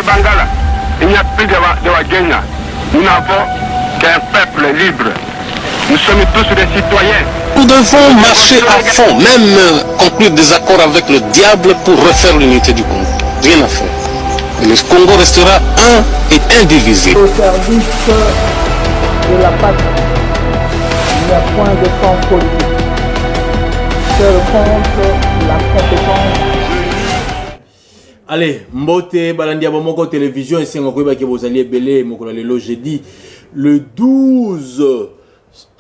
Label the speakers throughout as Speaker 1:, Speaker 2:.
Speaker 1: le Bangala, il n'y a plus de Wagenya. Nous n'avons qu'un peuple libre. Nous sommes tous des citoyens.
Speaker 2: Nous devons marcher à fond, même conclure des accords avec le diable pour refaire l'unité du Congo. Rien à faire. Le Congo restera un et indivisible.
Speaker 3: Au service de la patrie, il n'y a point de temps politique. Seul compte la compétence.
Speaker 4: Allez, Mbote, Balandi Abomoko Télévision, et c'est un peu que vous allez belé, le jeudi, le 12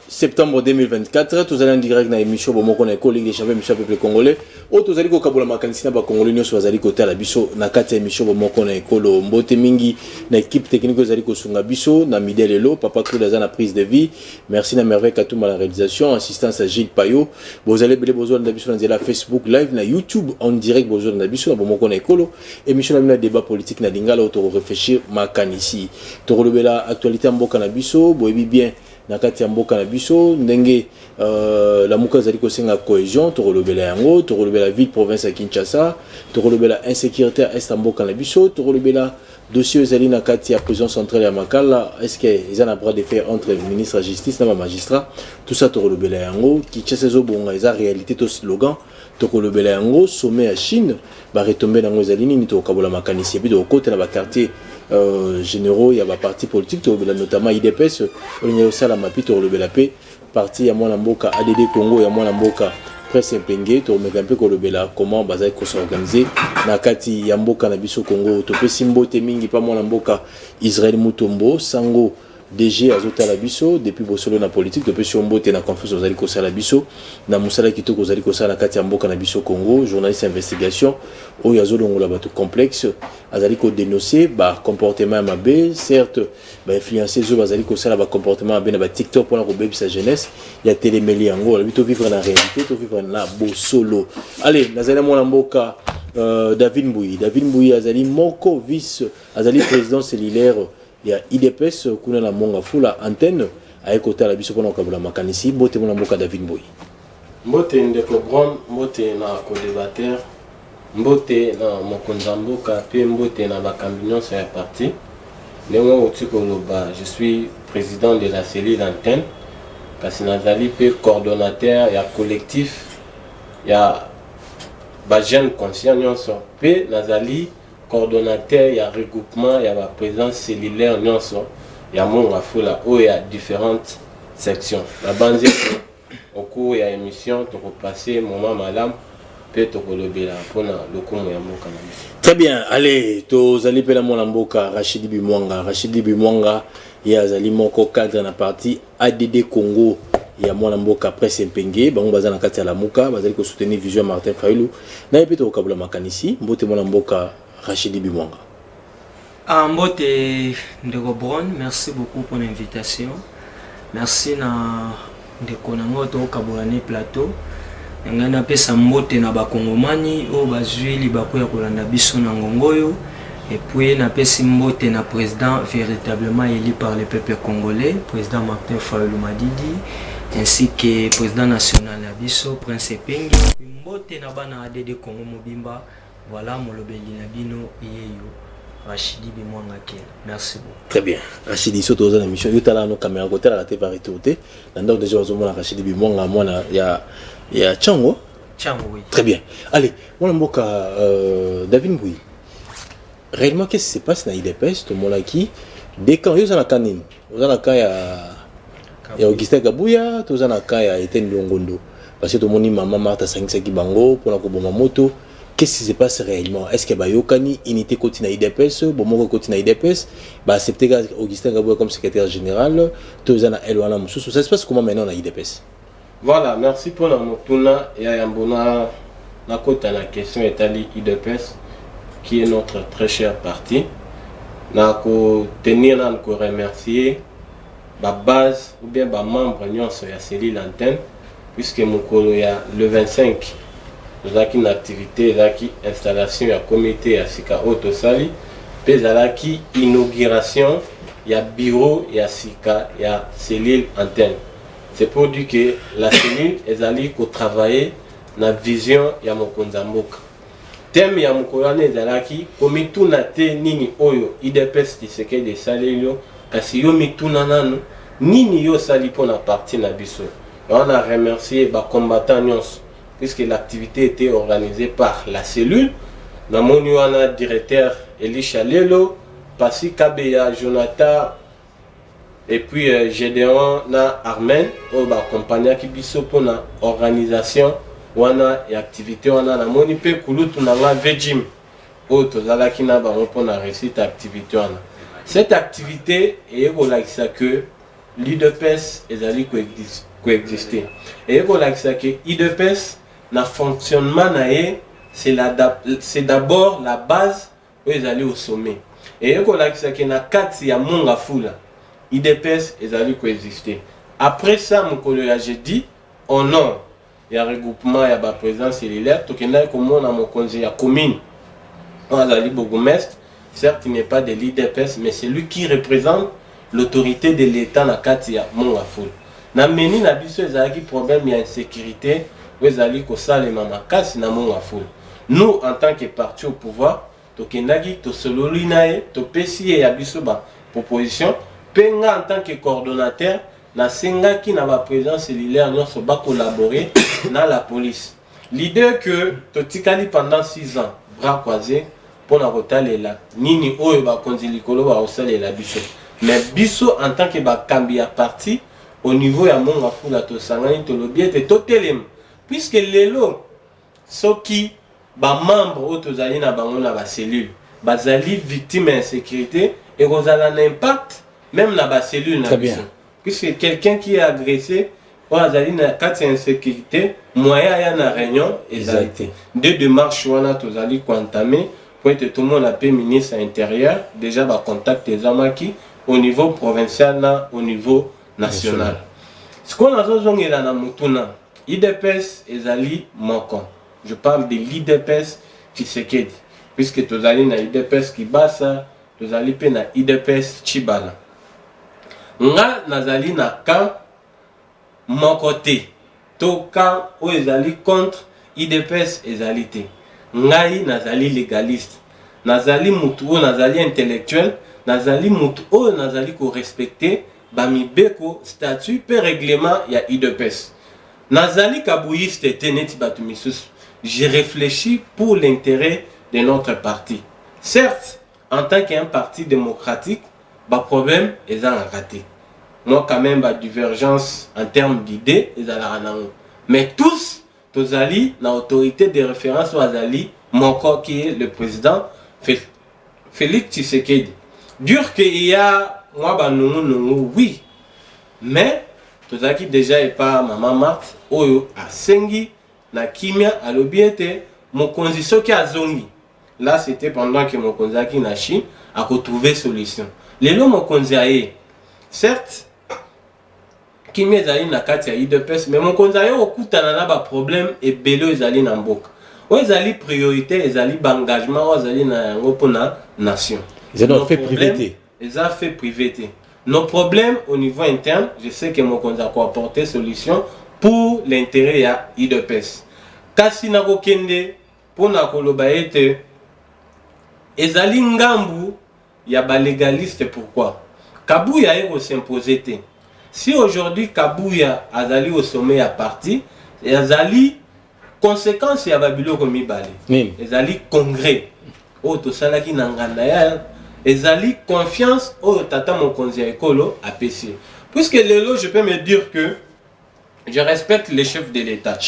Speaker 4: septembre 2024, tous allez en direct dans l'émission Bomoko na Ligue des Champions, émission peuple congolais. Ou tous allez ko kabola makanisi na ba congolais nyonso bazali côté la biso na kati émission Bomoko na ekolo Mbote mingi na équipe technique bazali ko sunga biso na Midelelo, papa Claude Azana prise de vie. Merci na merveille Katouma la réalisation, assistance à Gilles Payot. Vous allez belé besoin na biso na Facebook live na YouTube en direct besoin na biso na Bomoko na ekolo émission na débat politique na lingala auto réfléchir makanisi. To relobela actualité mboka na biso, boyebi bien nakati ya mboka na biso ndenge la muka zali kosenga cohésion to relobela yango to relobela ville province ya Kinshasa to relobela insécurité est mboka na biso to relobela dossier zali nakati ya prison centrale ya Makala est-ce que ils ont un bras de fer entre le ministre de la justice na magistrat tout ça to relobela yango Kinshasa zo bonga eza réalité to slogan to relobela yango sommet à Chine ba retomber nango zali ni to kabola makanisi bi de côté na ba quartier généraux, il y a des partis politiques, notamment IDPS, il y a aussi la MAPI, le paix, parti, il y a mon amboka ADD Congo, il y a mon amboka presse implingé, tu as un peu comment bazaï s'organiser, nakati yamboka na biso Congo, tu peux simbo temingi pas mon amboka Israël Mutombo, Sango. DG azota la biso depuis bosolo na politique depuis Siombote na confiance aux aliko sala biso na musala kitoko aux aliko sala kati ya mboka na biso Congo journaliste investigation o yazolo ngola bato complexe azaliko dénoncer ba comportement mabe certes ba influencer zo azaliko sala ba comportement mabe na ba TikTok pour la robe sa jeunesse ya téléméli yango la bito vivre na réalité to vivre na bosolo allez nazala mona mboka David Mbouyi azali moko vice azali président cellulaire. Il y a IDPS kuna na monga fula antenne ayekota la biso pona kabula makanisi bote mona mboka David Mbouyi
Speaker 5: mbote ndeko Bron mbote na co-débatteur mbote na mokonza mboka pe mbote na bakambi nyonso ya parti ndenge otiko loba je suis président de la cellule antenne kasi nazali pe coordonnateur ya collectif ya ba jeune conscient nyonso pe nazali coordonnateur, il y a regroupement, il y a la présence cellulaire, il y a mon raffola, il y a différentes sections. La base au cours il y a émission, tu peux passer moment madame, peut te relever là pour le coup il y a mon cannabis.
Speaker 4: Très bien, allez, tu allez pela mon amboka Rachidi Bimwanga, il y a Zali Moko cadre na partie ADD Congo. Il y a mon amboka presse impengé, bango bazana kati la muka, bazali ko soutenir Vision Martin Fayulu. Na epito ko kabula makanisi, mbote mon amboka Rachidi Bimwanga.
Speaker 6: Mbote Ndeko Bron, merci beaucoup pour l'invitation. Merci na Ndeko nango to kabolani plateau. Ngana pesa mbote na bakongomani o bazwi libako ya kolanda biso na ngongoyo. Et puis na pesi mbote na président véritablement élu par le peuple congolais, président Martin Fayulu Madidi, ainsi que président national Nabiso, Prince Pengi. Mbote na bana ADD Congo Mobimba. Voilà mon lobeli nabino yeyo Rachidi Bimwanga Ken. Merci beaucoup.
Speaker 4: Très bien. Rachidi soto za émission yotala no caméra côté la TV arrêté. Nando déjà ozomona Rachidi Bimwanga mwana ya Chango.
Speaker 6: Chango oui.
Speaker 4: Très bien. Allez, mwana mboka David Mbouyi. Réellement qu'est-ce qui se passe na IDPS to mona ki dès quand yo za kanini. Oza na ka ya Augustin Kabuya, to za na ka ya Etienne Longondo. Parce que to moni maman Martha Sangisa ki bango pour la koboma moto. Qu'est-ce qui se passe réellement? Est-ce que Bayokani, unité continue à IDPS, Bomoko continue à IDPS, accepter Augustin Gaboué comme secrétaire général, Tozana Elwana Moussou, ça se passe comment maintenant à IDPS?
Speaker 5: Voilà, merci pour la motuna et à Yambona, la côte à la question est allée IDPS, qui est notre très cher parti. Nako tenir à nous remercier, la base ou bien les membres de la cellule antenne, puisque mon coloya le 25. Nous avons une activité, une installation, un comité à Sika Otosali, puis il y a une inauguration, il y a bureau, il y a Sika, il y a cellule antenne. C'est pour dire que la cellule est allée travailler dans la vision de Mokonza Mboka. thème ya mokolo wana ezalaki komituna te nini oyo IDPS Tshisekedi esaleli yo kasi yo mituna nanu nini yo osali mpona parti na biso. On a remercié les combattants puisque l'activité était organisée par la cellule. Namoni wana directeur Elisha Lelo, Passi Kabeya, Jonathan et puis Gédéon na Armen au accompagné qui biso pour la organisation wana et activité wana namoni pe kulutu na nga vejim o tozala kina ba pour la réussite activité wana. Cette activité est relaxée que l'IDPS ezali coexister. Et pour que IDPS na fonctionnement naé c'est d'abord la base où ils allaient au sommet. Et pour que na kati ya monga fula IDPS ezali coexister. Après ça mon collègue j'ai dit au nom il y a regroupement il y a ba présence cellulaire to kenda ko mona mon conseil ya commune. On azali bourgmestre, certes il n'est pas de l'IDPS mais c'est lui qui représente l'autorité de l'État na kati ya monga fula. Na meni na biso ezalaki problème ya insécurité où ezali ko salema makasi na monga fula. Nous en tant que parti au pouvoir tokendaki to sololi nae to pesi ya biso ba proposition penga en tant que coordonnateur na sengaki na ba présence cellulaire nyonso ba collaborer na la police. L'idée que to tikali pendant 6 ans bras croisés pour na kotalela nini oyo ba konzi likolo ba osalela biso. Mais biso en tant que ba kambi ya parti au niveau ya monga fula to sangani to lobiete to telem puisque lelo soki ba membre otozali na bango na ba cellule bazali victime d'insécurité et rozala un impact même na ba cellule na biso puisque quelqu'un qui est agressé ou azali na kati insécurité moyen ya na réunion ezalité deux démarches wana tozali kwantamé pour être tout le monde appelé ministre intérieur déjà ba contact ezamaki au niveau provincial na au niveau national. Ce qu'on a besoin là na mutuna IDPS ezali moko. Je parle de l'IDPS Tshisekedi puisque tozali na IDPS Kibasa, tozali pe na IDPS Chibala. Nga nazali na camp moko te. To camp o ezali contre IDPS ezali te. Ngai nazali légaliste. Nazali mutu o nazali intellectuel, nazali mutu o nazali ko respecter bamibeko statut pe règlement ya IDPS. Nazali kabouyiste teneti batu misusu. J'ai réfléchi pour l'intérêt de notre parti. Certes, en tant qu'un parti démocratique, le problème est en raté. Moi, quand même, la divergence en termes d'idées est en mais tous, tozali, l'autorité de référence Wazali, mon corps qui est le président, Félix Tshisekedi. Dur qu'il y a, moi, oui. Mais, tozaki déjà et pas Maman Marthe, Oyo, à Sengi, na kimia alobiete mokonzi soki azongi. Là c'était pendant que mokonzi aki na Chine a retrouvé solution. Lelo mokonzi aye. Certes kimia ezali na kati ya IDPS mais mokonzi aye okutana na ba problème ebelo ezali na mboka. O ezali priorité ezali ba engagement o ezali na yango pona nation.
Speaker 4: Ils ont fait privé.
Speaker 5: Ils ont fait privé. Nos problèmes au niveau interne, je sais que mokonzi a apporté solution pour l'intérêt ya IDPS. Kasi na kokende pona koloba ete ezali ngambu ya ba légaliste pourquoi? Kabuya eko s'imposer te. Si aujourd'hui Kabuya azali au sommet ya parti, ezali conséquence ya babiloko mibale. Ezali congrès o to salaki na nganda ya ezali confiance o tata mokonzi ya ekolo APC. Puisque lelo je peux me dire que je respecte les chefs de l'État.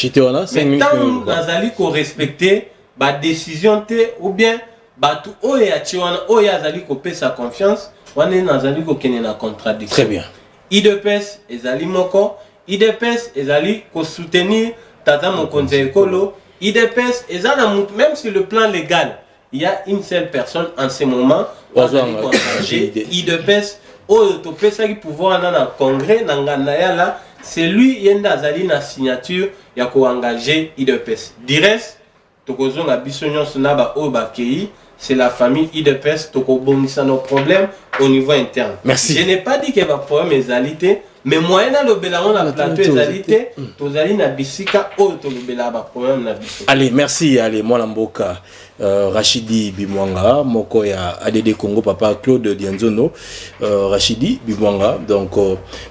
Speaker 5: Mais tant nazali ko respecter ba décision te ou bien batu oya chiwana oya azali ko pesa confiance wana nazali ko kene na contradiction.
Speaker 4: Très bien.
Speaker 5: IDPS ezali moko, IDPS ezali ko soutenir tata mokonzi ekolo, IDPS ezala même sur le plan légal, il y a une seule personne en ce moment IDPS oyo to pesa ki pouvoir na congrès na nganda ya la. C'est lui yenda azali na signature ya ko engager IDPS. Direct tokozonga biso nyonso na ba o bakei c'est la famille IDPS tokobongisa nos problèmes au niveau interne.
Speaker 4: Merci.
Speaker 5: Je n'ai pas dit qu'il y a des problèmes égalité, mais moyen le bélaron na plateau égalité, tozali na bisika o to bela ba problème na biso.
Speaker 4: Allez, merci. Allez, moi Lamboka, Rachidi Bimwanga, moko ya ADD Congo, papa Claude Dianzono, Rachidi Bimwanga. Donc,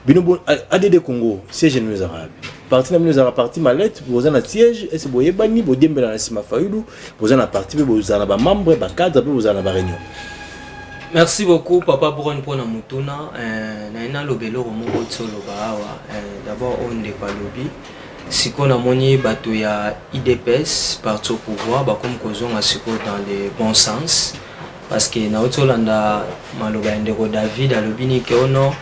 Speaker 4: binobo ADD Congo, siège nous arabe. Parti nous arabe, parti malette, vous avez un siège, et c'est boye bani, vous dites la sima faïlou, vous avez un parti, vous avez un membre, un cadre, vous avez une réunion.
Speaker 6: Merci beaucoup, Papa Brown, pour la moutona. Naina lobelo romo solo bawa. D'abord, on n'est pas lobby. Si on a moni bateau ya IDPS parti au pouvoir, bah comme causons à siko dans le bon sens. Parce que na otolanda maloba ndeko David a lobby ni que ono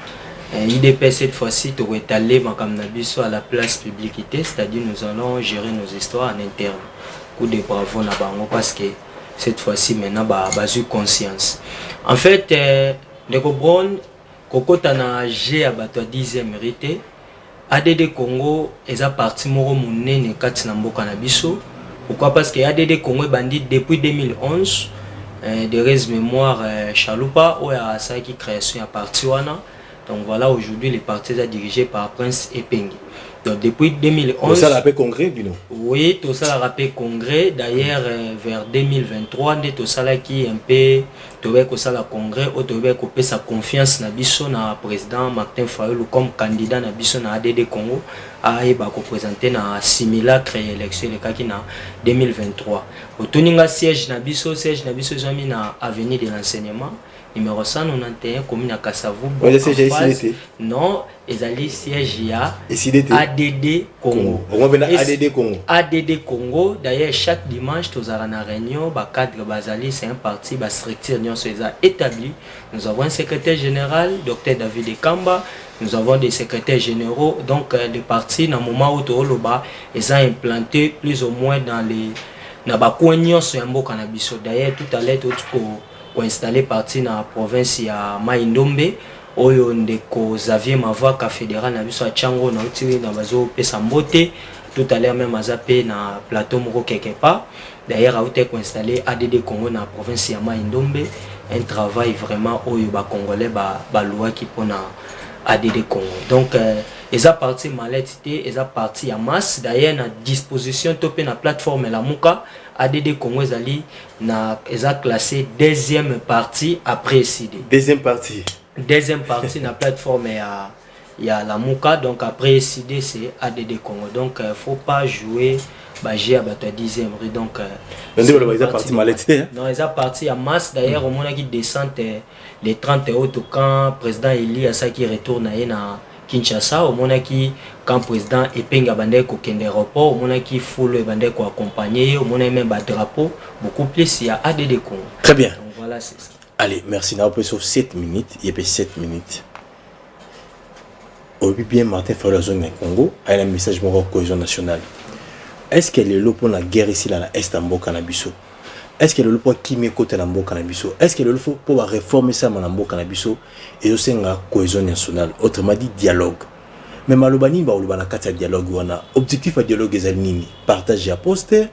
Speaker 6: IDPS cette fois-ci tu étalé makam na biso à la place publicité, c'est-à-dire nous allons gérer nos histoires en interne. Coup de bravo na bango parce que cette fois-ci maintenant bah eu conscience. En fait, Ndeko Brown, Kokota na G à bateau 10e mérité. ADD Congo est à partir moro munene kati na mboka na biso. Pourquoi? Parce que ADD Congo est bandit depuis 2011. De res mémoire Chaloupa ou à sa qui création à partir wana. Donc voilà, aujourd'hui les partis sont dirigés par Prince Epengi. Donc depuis 2011.
Speaker 4: Ça l'a fait congrès, Bino.
Speaker 6: Oui, tout ça l'a fait congrès. D'ailleurs, vers 2023, tout ça là qui un peu, tout ça la congrès, ou tout sa confiance na biso na président Martin Fayulu comme candidat na biso na ADD Congo a présenter na simulacre élection le cas qui na 2023. Au toninga siège na biso zami na avenue de l'enseignement. Numéro 191 commune à Kassavou. Non, ils siège à ADD Congo. ADD Congo. D'ailleurs, chaque dimanche, nous avons une réunion. Cadre Bazali, c'est un parti, structure établi. Nous avons un secrétaire général, Dr David Kamba. Nous avons des secrétaires généraux. Donc, les partis, dans le moment où ils ont implanté plus ou moins dans les. D'ailleurs, tout à l'heure, pour installer parti dans la province ya Maindombe oyo ndeko Xavier Mavoaka fédéral na biso Chango na utiri na bazo pesa mbote tout à l'heure même azapé na plateau moko quelque part. D'ailleurs a été installé ADD Congo na province ya Maindombe, un travail vraiment oyo ba congolais ba loi qui pona ADD Congo. Donc eza parti maletité, eza parti à masse. D'ailleurs na disposition topé na plateforme la Muka ADD Congo Zali na eza classé deuxième partie après CD.
Speaker 4: Deuxième partie
Speaker 6: na plateforme ya la Muka, donc après CD c'est ADD Congo. Donc faut pas jouer j'ai à bateau 10e donc
Speaker 4: eza parti maletité.
Speaker 6: Non, eza parti à masse. D'ailleurs au moment qui descente les 30 autres quand président Eli a ça qui retourne na Kinshasa, au moment qui quand président Epenga bandé ko kende aéroport, au moment qui foule bandé ko accompagner, au moment même drapeau beaucoup plus il y a ADD Congo.
Speaker 4: Très bien.
Speaker 6: Donc voilà c'est ça.
Speaker 4: Allez, merci. Nous avons 7 minutes, il y a 7 minutes. Au bien Martin Fayulu la zone Congo, a un message pour la cohésion nationale. Est-ce qu'elle est là pour la guerre ici là est en Mboka na biso? Est-ce qu'elle est là pour qui met côté na Mboka na biso? Est-ce qu'elle est là pour réformer ça na Mboka na biso et aussi la cohésion nationale? Autrement dit dialogue. Mais malobani ba olobana kata dialogue wana. Objectif à dialogue ezali nini? Partager à poster.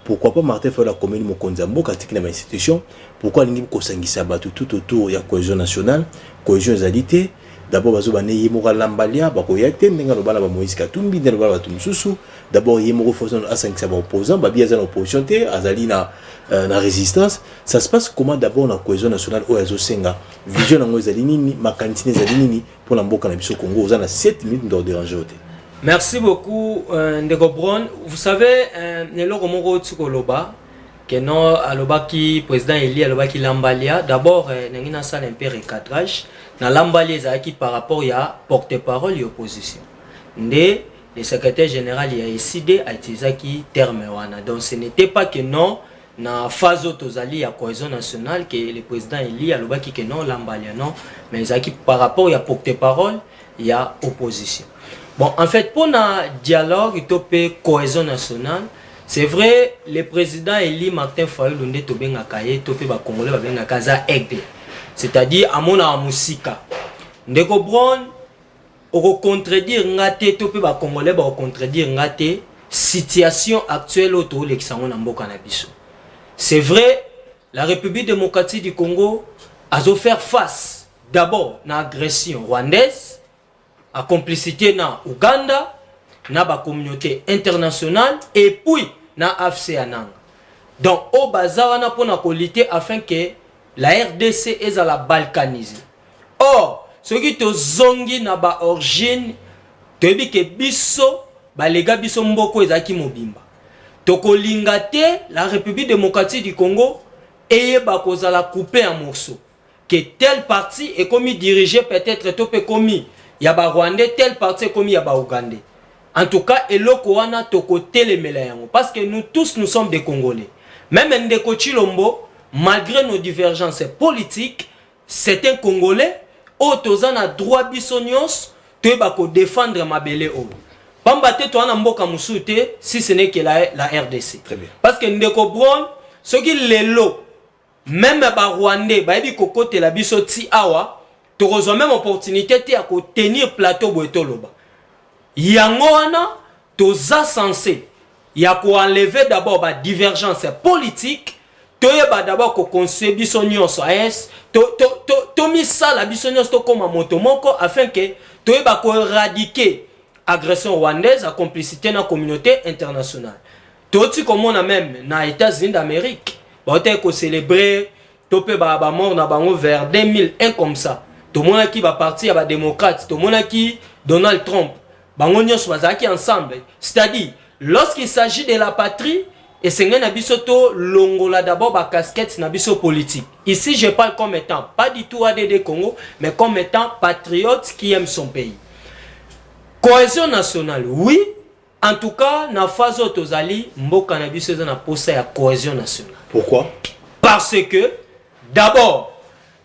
Speaker 4: Pourquoi pas Martin Fayulu la commune mokonza mboka tiki na institution? Pourquoi lingi ko sangisa batu tout autour ya cohésion nationale, cohésion égalité? D'abord bazo bane yemora lambalia bako yate ndenga lobala ba Moïse Katumbi ndenga lobala batu mususu. D'abord yemoro foson a sangisa ba opposant ba biaza na opposition te azali na résistance. Ça se passe comment d'abord na cohésion nationale o yazo senga vision na ngozali nini makantine zali nini pour la mboka na biso Congo ozana 7 minutes d'ordre déranger.
Speaker 6: Merci beaucoup Ndeko Brown. Vous savez nelo komoko tukoloba que non aloba ki président Eli aloba ki lambalia d'abord nangina ça un peu recadrage na lambalia ezaki par rapport ya porte-parole et opposition. Ndé le secrétaire général il a décidé à utiliser qui terme wana. Donc ce n'était pas que non na phase tozali ya cohésion nationale que le président Eli aloba ki que non lambalia non mais ezaki par rapport ya porte-parole il y a opposition. Bon, en fait, pour un dialogue, il y a cohésion nationale. C'est vrai, le président Eli Martin Fayulu Ndé Tobenga Kaye, Topé Congolais Babenga Kaza Aigle. C'est-à-dire, à mon amusika. Ndeko Brown, on contredire ngate, Topé Congolais, on contredire ngate, situation actuelle autour de l'examen en Mboka Nabiso. C'est vrai, la République démocratique du Congo a faire face d'abord à l'agression rwandaise, à complicité na Ouganda, na la communauté internationale et puis na AFC Anang. Donc au bazar on a pour lutter afin que la RDC est à la balkaniser. Or, ce qui te zongi na ba origine, te dit que biso ba lega biso mboko ezaki mobimba. Toko lingate la République démocratique du Congo et ba kozala couper en morceaux. Que telle partie est commis dirigé peut-être topé commis ya ba Rwandais, telle partie est commis ya ba Ougandais. En tout cas, eloko wana toko telemela yango parce que nous tous nous sommes des Congolais. Même Ndeko Chilombo, malgré nos divergences politiques, c'est un Congolais autozan a droit bisonyos te ba ko défendre mabele o. Pamba te to ana mboka musute si ce n'est que la RDC.
Speaker 4: Très bien.
Speaker 6: Parce que Ndeko Brown, ce qui lelo même ba Rwandais, ba ebi kokote la biso ti awa, to reçoit même opportunité te à tenir plateau boetoloba. Yango wana toza censé ya ko enlever d'abord ba divergence politique, to yeba d'abord ko construire biso nyonso AS, to mi sala biso nyonso to koma moto moko afin que to yeba ko éradiquer agression rwandaise à complicité na communauté internationale. To ti comme on a même na États-Unis d'Amérique, ba te ko célébrer to pe ba mort na bango vers 2001 comme ça. To mona ki ba parti ya ba démocrate, to mona ki Donald Trump. Bango nyonso bazaki ensemble. C'est-à-dire lorsqu'il s'agit de la patrie, et c'est un abisoto longola d'abord ba casquette na biso politique. Ici je parle comme étant pas du tout ADD Congo, mais comme étant patriote qui aime son pays. Cohésion nationale, oui. En tout cas, na phase tozali mboka na biso na posa ya cohésion nationale.
Speaker 4: Pourquoi?
Speaker 6: Parce que d'abord,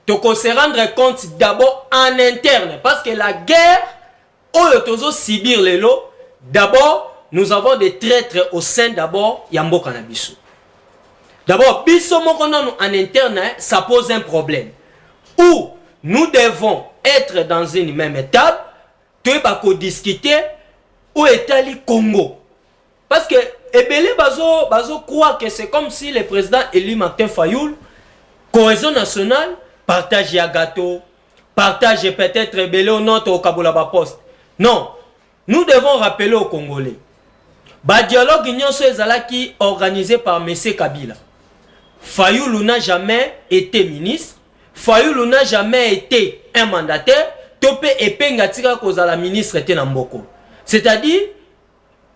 Speaker 6: toko se rendre compte d'abord en interne, parce que la guerre oyo tozo subir lelo, d'abord nous avons des traîtres au sein d'abord Yambo Kanabiso. D'abord, biso moko nanu en interne, ça pose un problème. Où nous devons être dans une même étape, tu vas discuter où est le Congo. Parce que Ebele bazo croit que c'est comme si le président élu Martin Fayoul, cohésion nationale, partage ya gâteau, partage peut-être Ebele au nord au Kabulaba Poste. Non, nous devons rappeler aux Congolais. Le dialogue nyonso ezalaki organisé par M. Kabila. Fayoulou n'a jamais été ministre. Fayoulou n'a jamais été un mandataire. Topé epenga tika kozala ministre était Namboko. C'est-à-dire,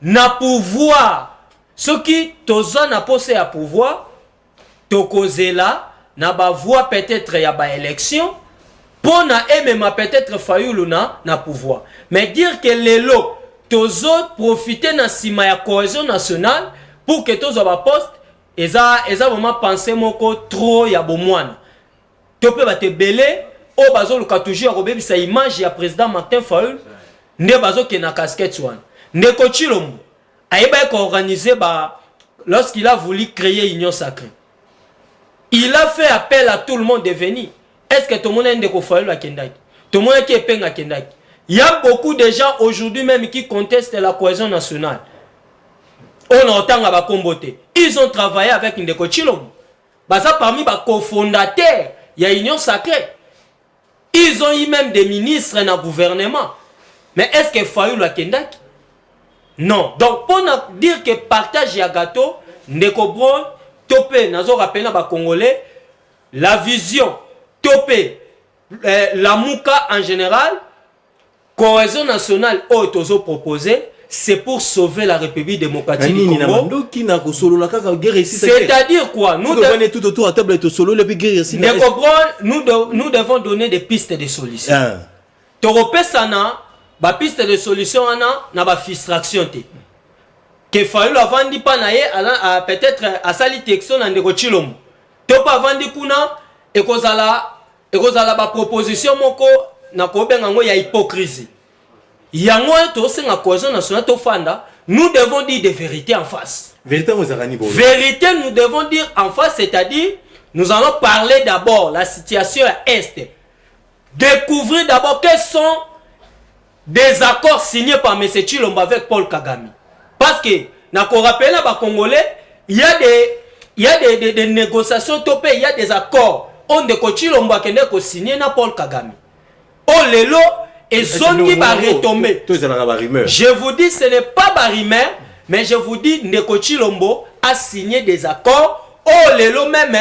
Speaker 6: na pouvoir. Ce qui tozo na posé à pouvoir, tokozela na ba voix peut-être ya ba élection. Pour na même peut-être Fayoulou na pouvoir. Mais dire que les lots tozo profiter na sima ya cohésion nationale pour que tozo ba poste eza vraiment penser moko trop ya bomwana. Topé ba te belé o bazo luka toujours robebi sa image ya président Martin Fayoul nde bazo ke na casquette wana. Ndeko Chilombo ayeba ko organiser ba lorsqu'il a voulu créer Union Sacrée. Il a fait appel à tout le monde de venir. Est-ce que tout le monde a Ndeko Fayoul à Kendaki? Tout le monde qui est penga Kendaki? Il y a beaucoup de gens aujourd'hui même qui contestent la cohésion nationale. On entend à Bakombote. Ils ont travaillé avec Ndeko Chilombo. Baza parmi les cofondateurs, il y a Union Sacrée. Ils ont eu même des ministres dans le gouvernement. Mais est-ce que Fayoul a Kendaki? Non. Donc pour dire que partage ya gâteau, Ndeko Brown, topé, nazo rappelé à Congolais, la vision, topé, la mouka en général, cohésion nationale autozo proposé, c'est pour sauver la République démocratique du Congo. C'est-à-dire quoi? Nous devons donner des pistes de solutions. Toropesana, ba piste de solution na ba frustration te. Que Fayoul avandi pa na ye peut-être à sali texto na Ndeko Chilombo. To pa avandi kuna ekozala ba proposition moko na ko benga ngo ya hypocrisie. Yango to senga cohésion nationale to fanda, nous devons dire des vérités en face. Vérité nous devons dire en face, c'est-à-dire nous allons parler d'abord la situation à Est. Découvrir d'abord quels sont des accords signés par M. Chilombo avec Paul Kagame. Parce que, na ko rappelle ba Congolais, il y a il y a des négociations topé, il y a des accords. On de Kochilombo qui n'est signé na Paul Kagame. Oh lelo et zone qui va retomber. Je vous dis ce n'est pas barimère, mais je vous dis Ndeko Chilombo a signé des accords. Oh lelo même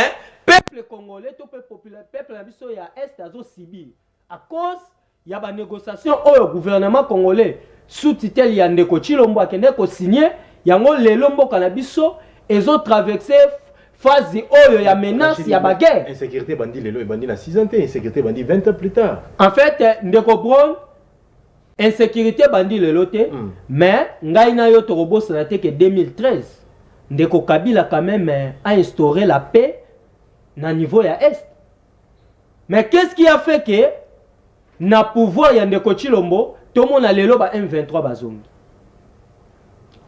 Speaker 6: peuple congolais, tout peuple populaire, peuple nabiso ya est azo Sibir. À cause il y a des négociations au gouvernement congolais sous titel ya Ndeko Chilombo qui n'est signé, yango lelo mboka nabiso et ont traversé phase oyo ya menace ya baguerre.
Speaker 4: Insécurité bandi lelo et bandi na 6 ans, insécurité bandi 20 ans plus tard.
Speaker 6: En fait, Ndeko Brown, insécurité bandi lelo te, mais ngai na yo torobos na te que 2013, Ndeko Kabila quand même a instauré la paix na niveau ya est. Mais qu'est-ce qui a fait que na pouvoir ya Ndeko Chilombo, tout le monde a lelo ba M23 bazongi?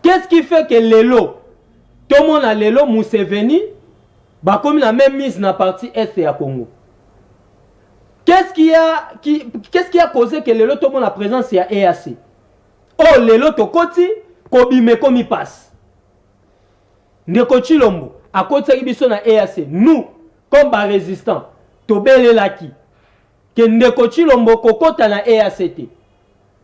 Speaker 6: Qu'est-ce qui fait que lelo tout le monde a lelo Museveni bah comme la même mise dans la partie est à Congo. Qu'est-ce qui a causé que lelo tout le monde a présence à EAC? Oh lelo tokoti kobime comme il passe. Ndeko Chilombo à côté de biso na EAC, nous comme bas résistants tobele laki que Ndeko Chilombo kokota na EAC.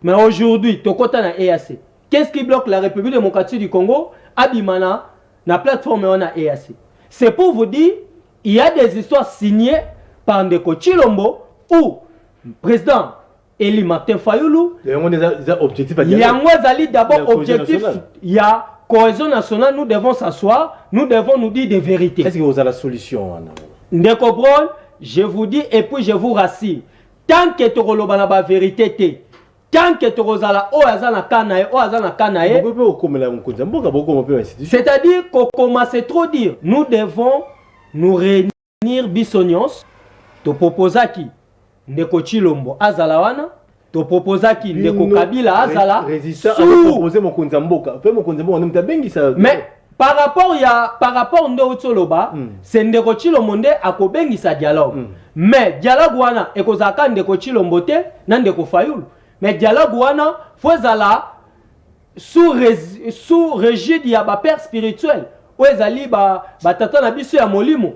Speaker 6: Mais aujourd'hui tokota na EAC. Qu'est-ce qui bloque la République démocratique du Congo? Abimana na plateforme on a EAC. C'est pour vous dire, il y a des histoires signées par Ndeko Chilombo où le président Eli Martin Fayoulou, il y a d'abord objectif, il y a cohésion nationale, nous devons s'asseoir, nous devons nous dire des vérités.
Speaker 4: Est-ce que vous avez la solution?
Speaker 6: Ndeko Brown, je vous dis et puis je vous rassure, tant que tu as la vérité, tant que tu as la kanae, c'est-à-dire qu'on commence trop dire, nous devons nous réunir bisonions, te proposer qui Ndeko Chilombo azalawana, te proposer qui Ndeko Kabila azala, mais par rapport ndo Tsoloba, c'est Ndeko Chilombo nde akobengi sa dialogue. Mais dialogue wana ekozaka Ndeko Chilombo te na Ndeko Fayoulou. Mais dialogue wana fozala sous régide ya ba père spirituel ou ezali ba tata na biso ya molimo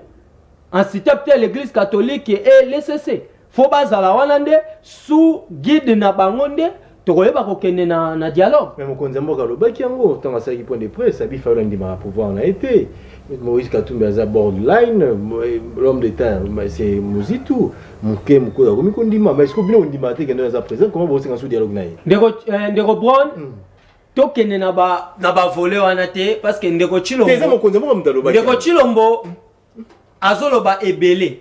Speaker 6: en cité peut-être l'église catholique et l'ECC faut bazala wana nde sous guide na bango nde tokoyeba kokende na dialogue.
Speaker 4: Mais mokonzi mboka lobaki yango tanga saki point de presse abi Fayoulou ndima pouvoir on a été Moïse Katumbi aza borderline, l'homme d'État c'est Muzitu, Mouké Moukoda Komikondima, mais est-ce que vous ndima te kendo aza présent comment vous êtes en dialogue naï?
Speaker 6: Ndeko Brown tokende na ba voler wana te parce que Ndeko Chilombo
Speaker 4: teza mokonzi mboka mutaloba
Speaker 6: Ndeko Chilombo azoloba ebele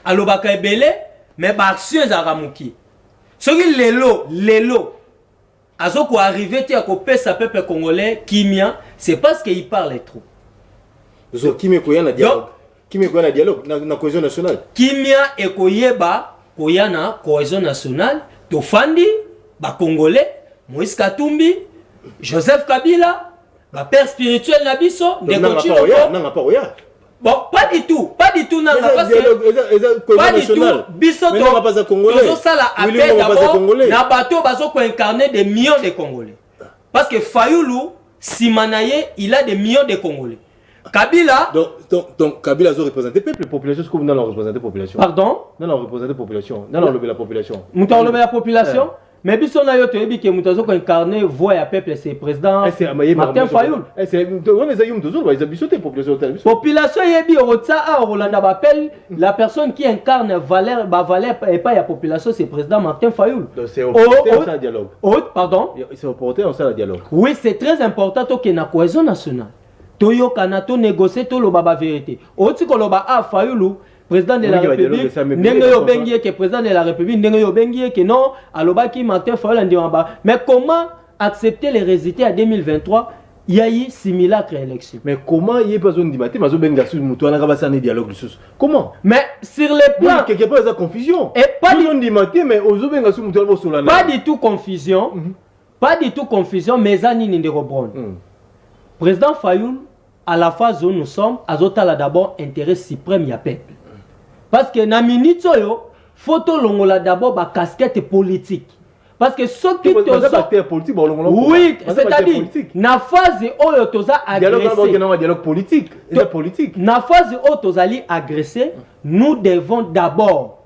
Speaker 6: alobaka ebele mais ba action ezaka muki soki lelo azoko arriver te akopesa peuple congolais kimia c'est parce qu'il parle trop.
Speaker 4: Kimia koya na dialogue. Kimia koya na dialogue na cohésion nationale.
Speaker 6: Kimia ekoyeba koya na cohésion nationale to fandi ba congolais Moïse Katumbi, Joseph Kabila, ba père spirituel na biso Ndeko Chilombo. Bon, pas du tout non parce que pas du tout biso to ça la appel d'abord na bateau bazo ko incarner des millions de Congolais. Parce que Fayoulou Simanaye, il a des millions de Congolais. Kabila
Speaker 4: donc Kabila a représenté peuple population ce que vous n'avez représenté population.
Speaker 6: Pardon?
Speaker 4: Non représenté population. Non la population.
Speaker 6: Nous avons la population. Mais biso na yo to yebi ke mutazo ko incarner voix ya peuple c'est président Martin Fayoulou.
Speaker 4: C'est on les ayum toujours ils biso te
Speaker 6: population yebi otsa a Rolanda appelle la personne qui incarne valeur et pas la population c'est président Martin Fayoulou.
Speaker 4: Donc c'est au ça dialogue.
Speaker 6: Pardon?
Speaker 4: C'est au en ça le dialogue.
Speaker 6: Oui, c'est très important to que na cohésion nationale. Toyo kana to négocier to lo baba vérité. Oti ko lo ba a Fayoulou président de la République, Nengoyo Bengie qui est président de la République, Nengoyo Bengie qui non, Alobaki Martin Fayoulou Ndiwamba. Mais comment accepter les résultats à 2023? Il y a eu simulacre élection.
Speaker 4: Mais comment il y a pas besoin de mater, mais Benga sur Moutou, on a pas un dialogue dessus. Comment?
Speaker 6: Mais sur les plans,
Speaker 4: quelque part il y a confusion.
Speaker 6: Et pas
Speaker 4: du mater, mais aux Benga sur Moutou,
Speaker 6: pas du tout confusion. Pas du tout confusion, mais Zani Ndeko Brown. Président Fayoulou, à la phase où nous sommes, Azotala d'abord intérêt suprême ya peuple. Parce que na minute yo photo longola d'abord ba casquette politique
Speaker 3: parce que ceux qui
Speaker 4: acteur politique
Speaker 3: oui, c'est-à-dire na phase oyo toza
Speaker 4: dialogue politique
Speaker 3: na phase oyo tozali agressé nous devons d'abord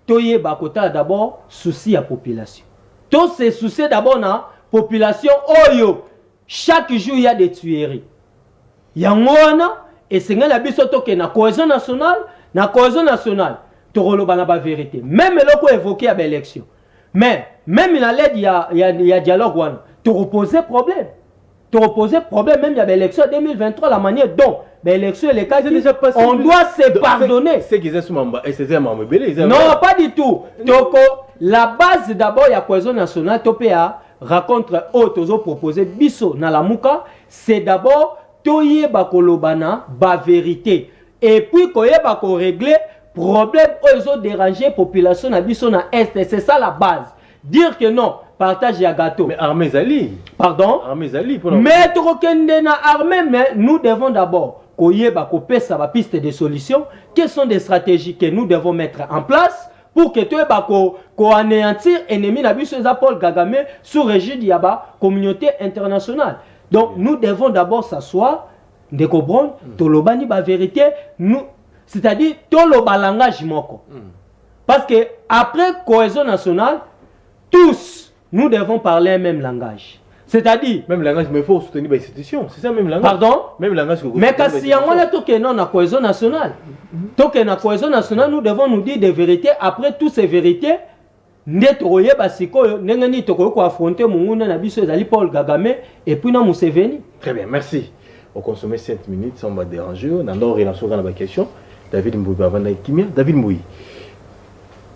Speaker 3: toyeba kota d'abord souci à population to se soucier d'abord na population oyo chaque jour il y a des tueries yango wana esengela biso toke na cohésion nationale tokoloba na ba vérité même eloko évoqué à l'élection mais même il y a dialogue wana te reposer problème même il y a l'élection 2023 la manière dont l'élection les cas on doit se pardonner non pas du tout donc la base d'abord il y a cohésion nationale topéa raconte autres proposer biso na la muka c'est d'abord toyeba kolobana ba vérité et puis koyeba ko régler problème aux autres déranger population na biso na est c'est ça la base dire que non partage ya gâteau
Speaker 4: mais armée zali
Speaker 3: pardon
Speaker 4: armée zali
Speaker 3: mais tokende na armée mais nous devons d'abord koyeba ko pesa ba piste de solutions quelles sont des stratégies que nous devons mettre en place pour que toyeba ko anéantir ennemi na biso za Paul Kagame sous régime ya ba communauté internationale. Donc nous devons d'abord s'asseoir de comprendre tolobani ba vérité nous c'est-à-dire toloba langage moko parce que après cohésion nationale tous nous devons parler un même langage c'est-à-dire
Speaker 4: même langage mais il faut soutenir les institutions c'est ça même langage
Speaker 3: pardon
Speaker 4: même langage
Speaker 3: mais kasi yango na toke non na cohésion nationale toke na cohésion nationale nous devons nous dire des vérités après toutes ces vérités nde tokoyeba sikoyo ndenge nini tokoki koaffronter monguna na biso ezali Paul Kagame et puis na Museveni.
Speaker 4: Très bien, merci. On consomme 5 minutes sans me déranger. On a relation dans la question. David Mbouy avant Kimia. David Mbouy.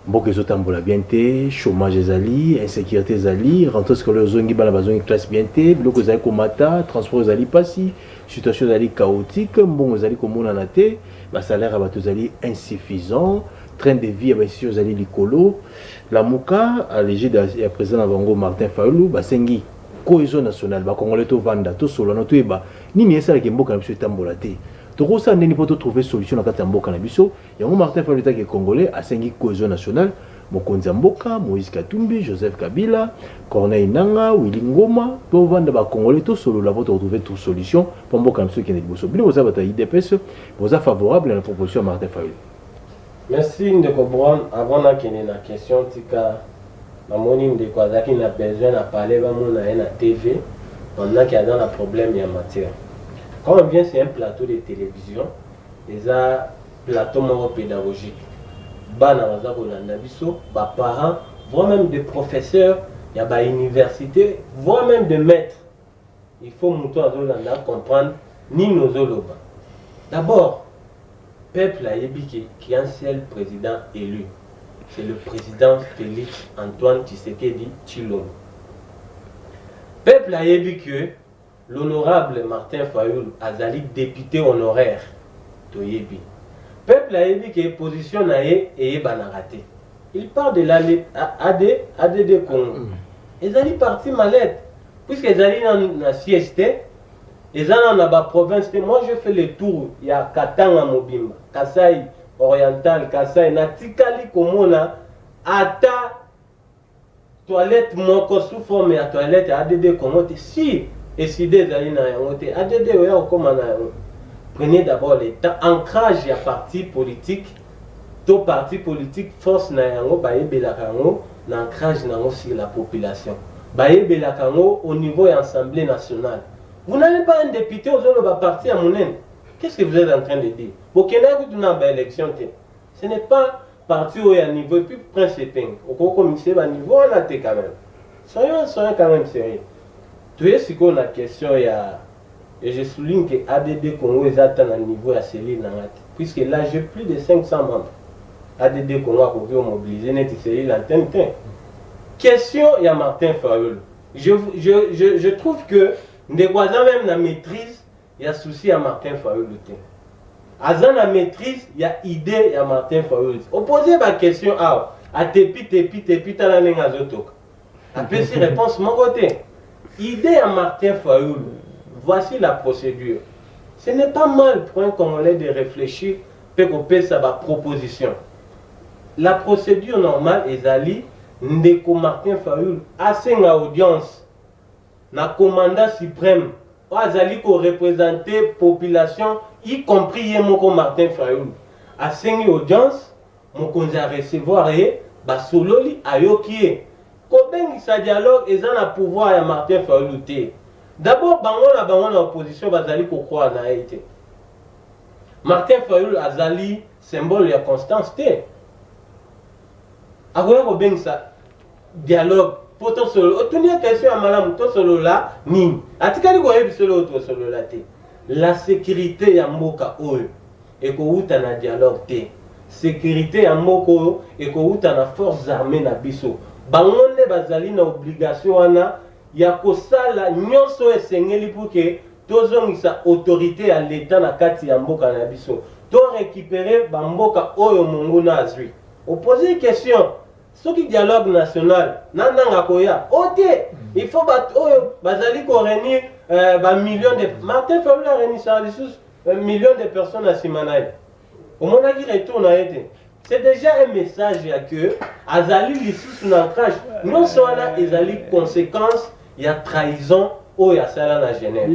Speaker 4: Mboke zotambola bienté, chômage ezali, insécurité ezali, rentrée scolaire zongi bana bazongi classe bienté, biloko ezali komata, transport ezali pasi, situation ezali chaotique, mbongo ezali komona na te, ba salaire ya bato ezali insuffisant, train de vie ya baisio ezali likolo. La Mouka, à l'égide du président Bango Martin Fayulu, basengi cohésion nationale, ba Congolais to vanda, to solo, no to eba, ni miesa la Kemboka na biso tambolate. Toko sa ndeni poto trouver solution na kati ya mboka na biso. Yango Martin Fayulu ta ke Congolais asengi cohésion nationale, Mokonzi Mboka, Moïse Katumbi, Joseph Kabila, Corneille Nanga, Willy Ngoma, to vanda ba Congolais to solo la poto trouver toute solution pour mboka na biso qui est biso. Bino vous avez IDPS, vous êtes favorable à la proposition de Martin Fayulu.
Speaker 5: Merci Ndeko Brown. Avant de la question, tika namoni Ndeko Azaki n'a besoin de parler na TV pendant qu'il y a dans le problème en matière. Quand on vient sur un plateau de télévision, les un plateau pédagogique. Bana bazako na biso, ba parents, voire même des professeurs, il y a ba université, voire même des maîtres. Il faut monter à Zolanda comprendre ni nos oloba. D'abord, peuple a ébiqué qui est un seul président élu. C'est le président Félix Antoine Tshisekedi Tshilombo. Peuple a ébiqué l'honorable Martin Fayulu Azali député honoraire de Yebi. Peuple a ébiqué position naé et banaraté. Il parle de ADD Congo. Ils allaient parti mallette puisqu'ils allaient dans la sieste. Et dans la province, moi je fais le tour, il y a Katanga Mobimba, Kasai Oriental, Kasai, Natikali Komona, Ata, toilette, moko sous forme à toilette, ADD Komote, si, et si des alliés na yote, ADD ou comme na yote. Prenez d'abord le temps, ancrage à parti politique, tout parti politique, force na yango, baye belakango, l'ancrage nango sur la population. Baye belakango au niveau de l'Assemblée nationale. Vous n'avez pas un député aux autres partis à Mounen. Qu'est-ce que vous êtes en train de dire? Burkina vous n'avez pas élection. Ce n'est pas parti au niveau, puis principe. Au comité à niveau, on a été quand même. Soyons quand même sérieux. Tu sais ce qu'on a question, et je souligne que ADD Congo est à un niveau à Céline, puisque là j'ai plus de 500 membres. ADD Congo a pu mobiliser net Céline l'antenne. Question, il y a Martin Fayulu. Je trouve que des voisins même la maîtrise, il y a souci à Martin Fayulu. Azan la maîtrise, il y a idée à Martin Fayulu. Opposez ma question à tepi, t'as la nenga zotok. Après ces réponses, mon côté. Idée à Martin Fayulu. Voici la procédure. Ce n'est pas mal pour un Congolais de réfléchir, peut couper sa proposition. La procédure normale est d'aller ndeko Martin Fayulu asenga audience na commandant suprême azali ko représenter population y compris ye moko Martin Fayulu asengi audience mokonzi a recevoir ye basololi ayoki ye kobengisa dialogue eza na pouvoir ya Martin Fayulu te. D'abord bango na opposition bazali ko croire na ye te. Martin Fayulu azali symbole ya constance te. Akoya kobengisa dialogue po to solo otunia question ya malamu to solo la nini atikali ko yebi solo to solo la te. La sécurité ya mboka oyo ekouta na dialogue te. Sécurité ya mboka oyo ekouta na forces armées na biso. Bango nde bazali na obligation wana ya kosala nyonso esengeli pour que tozongisa autorité ya l'état na kati ya mboka na biso to récupérer ba mboka oyo monguna azwi. Opposer une question soki dialogue national nandanga koya ote il faut bat oyo bazali ko réunir ba millions de Martin Fayulu a réuni ça millions de personnes à Simanaï. Au moment qui retourne à été. C'est déjà un message que azali lisusu na crash non seulement ezali conséquence il y a trahison ou il y a ça na Genève.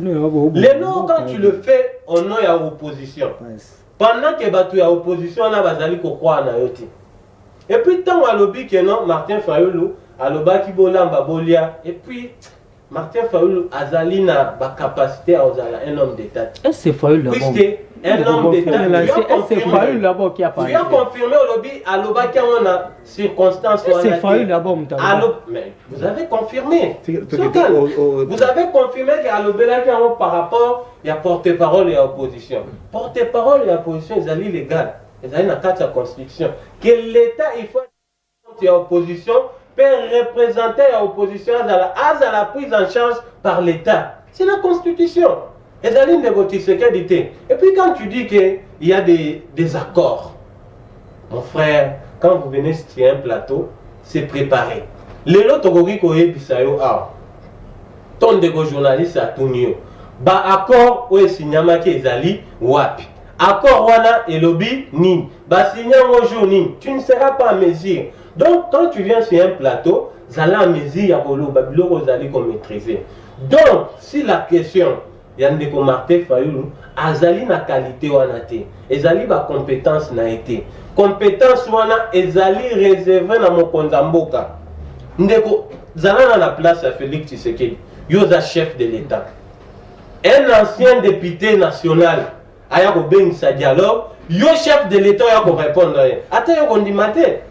Speaker 5: Les noms quand tu le fais au nom ya opposition. Pendant que batu ya opposition na bazali ko croire na yoti. Et puis tant à lobby que non Martin Fayulu aloba ki bolamba bolia et puis Martin Fayulu azali na ba capacité à ozala un homme d'état.
Speaker 3: Est-ce c'est Fayulu d'abord?
Speaker 5: Un homme d'état.
Speaker 3: C'est Fayulu d'abord qui a parlé.
Speaker 5: Tu as confirmé au lobby aloba ki on a circonstance
Speaker 3: c'est Fayulu d'abord
Speaker 5: mais vous avez confirmé. Vous avez confirmé qu'alobela ki on par rapport il y a porte-parole et opposition. Porte-parole et opposition ils allaient légal. Ils allaient dans la constitution que l'état il faut y a opposition peut représenter l'opposition à la prise en charge par l'État. C'est la Constitution. Et d'aller négocier ce qu'elle dit. Et puis quand tu dis qu'il y a des accords, mon frère, quand vous venez sur un plateau, c'est préparé. Les autres ton de journaliste à Tunio. Ba accord ou signama qui ezali wapi. Accord wana et lobby ni. Ba signama aujourd'hui tu ne seras pas à mesure. Donc, quand tu viens sur un plateau, zala à mesure à bolo, babilo zali qu'on maîtriser. Donc, si la question, y a des Martin Fayulu, azali na qualité wana te, ezali ba compétence na été. Compétence wana ezali réservé na mokonza mboka. Ndeko zala na la place à Félix Tshisekedi, yoza chef de l'État. Un ancien député national, aya ko bengisa dialogue, yo chef de l'État ya ko répondre. Ata yo kondimate.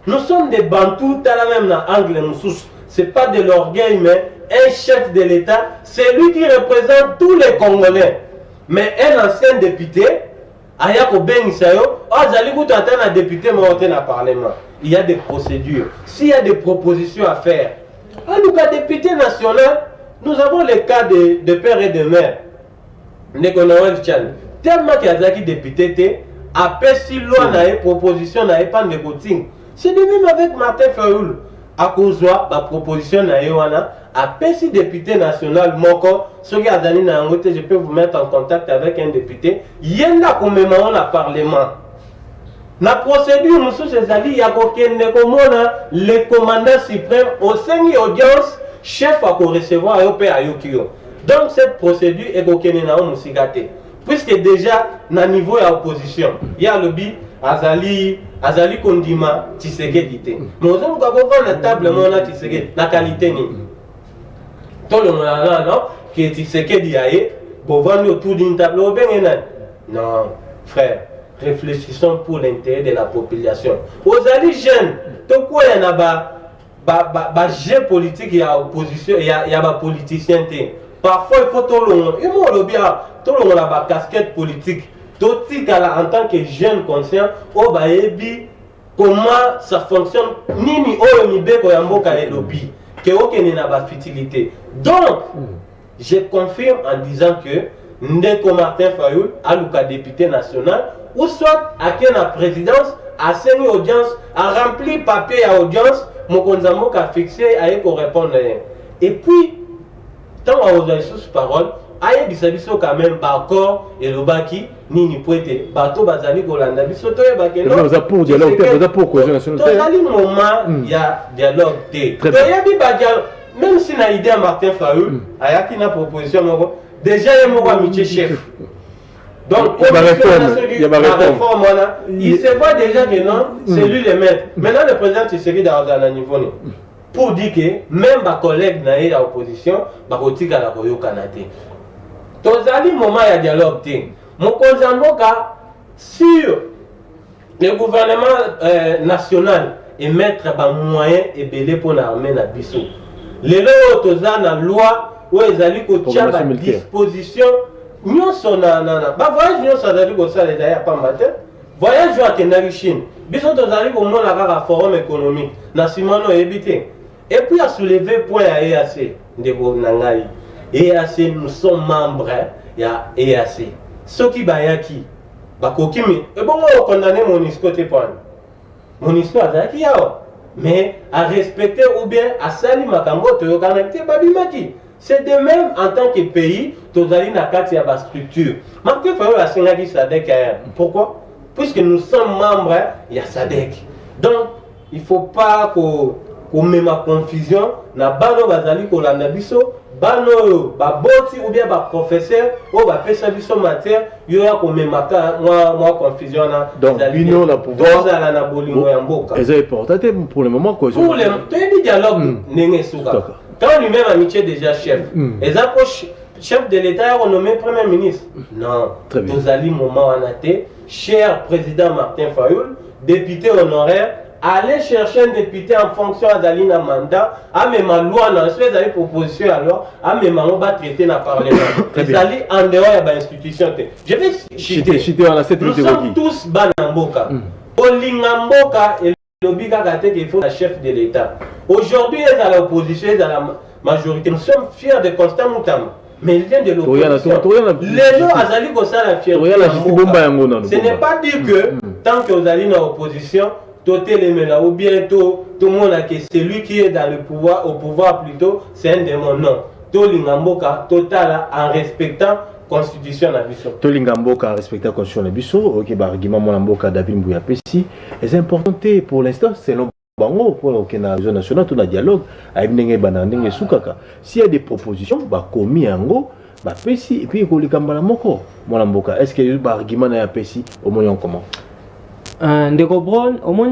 Speaker 5: Nous sommes des Bantous, même dans l'angle c'est pas de l'orgueil, mais un chef de l'État, c'est lui qui représente tous les Congolais. Mais un ancien député, Ayako Ben Isayo, un député monté dans le Parlement. Il y a des procédures. S'il y a des propositions à faire, en tout cas, député national, nous avons les cas de père et de mère. Tellement qu'il y a des députés, après si loi n'a proposition n'a pas de coaching. C'est de même avec Martin Fayulu. À cause de la proposition n'a après si député national moko, ce qui a donné je peux vous mettre en contact avec un député. Il y a comme membre au Parlement. La procédure nous sommes allés il y a le commandant suprême au sein de l'audience chef à recevoir à Yokio. Donc cette procédure est au puisque déjà, na niveau de l'opposition, il y a le bi, Azali Kondima, Tshisekedi. Mais nous avons la table, on a Tshisekedi, la qualité ni. Tout le monde là, non, qui est Tshisekedi aïe, pour vendre autour d'une table, non, frère, réfléchissons pour l'intérêt de la population. Aux alliés jeunes, tout quoi il y a jeu politique, il y a opposition, il y a politicien. Parfois, il faut tout le monde. Et moi, tout le monde a une casquette politique. Tout en tant que jeune conscient, comment ça fonctionne. Nini oyo mibeko ya mboka et lobby. Que aucun n'a pas futilité. Donc, je confirme en disant que Ndeko Martin Fayulu a le député national ou soit à qui la présidence a signé audience, a rempli papier à audience, Mokonzambo a fixé à y répondre. Et puis, tant à aux sous parole,
Speaker 7: ayebisa biso quand même par corps elobaki nini po ete bato bazali kolanda biso toyeba ke
Speaker 4: oza pour dialogue te oza pour cohésion nationale
Speaker 7: tozali moment ya dialogue te toyebi badialogue même si na idée ya Martin Fayulu ayaki na proposition moko déjà ye moko amitie chef donc
Speaker 4: il y a ma réforme
Speaker 7: il se voit déjà que non c'est lui le maître maintenant le président Tshisekedi à niveau pour dire que même ma collègue na ya opposition bakotikala koyokana te tozali moment ya dialogue te mokonzi ya mboka sur le gouvernement national émettre ba moyen ebele pour l'armée na biso lelo toza na loi où ezali kotia ba disposition nyonso na ba voyage nyonso azali kosala ezali ya pamba te voyage oyo akendaki Chine biso tozali komona kaka forum économique na nsima no oyebi te et puis à soulever point ya EAC ndeko na ngai EAC nous sommes membres ya EAC soki bayaki bakoki mi ebongo okondane MONUSCO te pwana MONUSCO azalaki yawa mais à respecter ou bien à sali makambo toyokana te babimaki. C'est de même en tant que pays, tozali na kati ya ba structure. Martin Fayulu asengaki SADC. Pourquoi? Puisque nous sommes membres ya SADC. Donc, il ne faut pas qu'on mette ma confusion na bano bazali kolanda biso, bano ba boti ou bien ba professeur ou ba pesa biso matière, yo ya ko memaka moi confusion na.
Speaker 4: Donc, bino la pouvoir
Speaker 7: za na bolingo ya mboka.
Speaker 4: Et ça est important pour le moment quoi.
Speaker 7: Pour le dialogue nenge suka. Quand lui-même amitié déjà chef, et ça chef de l'État renommé Premier ministre. Non, nous allons moment en athée, cher président Martin Fayulu, député honoraire, aller chercher un député en fonction d'Aline mandat, à même ma loi, dans une proposition alors, à même on va traiter dans le Parlement. Ils allaient en dehors de l'institution. Je vais citer. Nous sommes tous Banamboka. Olingamboka et il faut la chef de l'État. Aujourd'hui, ils sont à l'opposition, ils sont à la majorité. Nous sommes fiers de Constant Moutama. Mais il vient de l'opposition. Les gens Azali Kosa la fierté. Ce n'est pas dire que tant que vous allez dans l'opposition, ou bien tout le monde a que celui qui est dans le pouvoir, au pouvoir plutôt, c'est un démon. Non. Tolingamboka, total en respectant constitution na biso.
Speaker 4: Tolingamboka respecter la constitution na biso. OK, bah argument mon mboka David Mbouya Pessi. Et c'est important pour l'instant, c'est non bango pour que na zone nationale tout na dialogue avec ndenge banandenge sukaka. S'il y a des propositions, bah komi yango, bah Pessi et puis ko likambala moko mon mboka. Est-ce que bah argument na Pessi au moyen comment?
Speaker 3: Ndeko Brown, au moins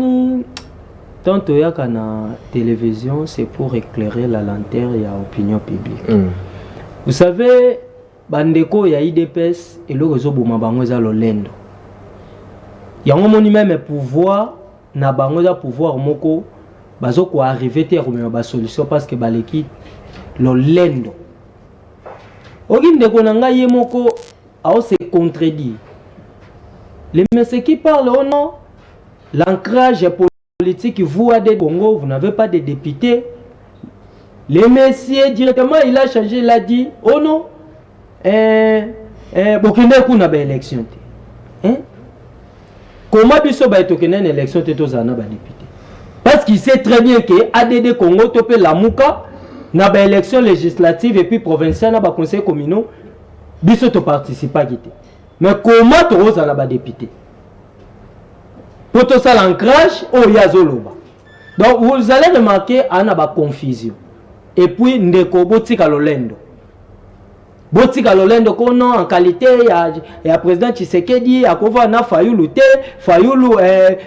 Speaker 3: tant qu'il y a na télévision, c'est pour éclairer la lanterne et l'opinion publique. Vous savez, bandeko ya IDPS et le réseau Bouma Bango za lolendo. Yango moni même pouvoir na bango za pouvoir moko bazo ko arriver te ko ba solution parce que baleki lolendo. Ogi ndeko nanga ye moko a se contredire. Les messieurs qui parlent au nom, l'ancrage politique, vous à des Congo, vous n'avez pas de députés. Les messieurs directement, il a changé, il a dit, oh non, Burkina Faso n'a pas d'élection. Comment biso ba tokena une élection te tozana ba député? Parce qu'il sait très bien que ADD Congo topé la muka na ba élection législative et puis provinciale na ba conseil communal biso to participer à guité. Mais comment tu oses à la député? Pour tout ça, l'ancrage, oh yazoloba. Donc vous allez remarquer qu'il y a confusion. Et puis, ndeko botika lolendo. Botika lolendo kono en qualité il y a président Tshisekedi, à quoi na Fayulu te, Fayulu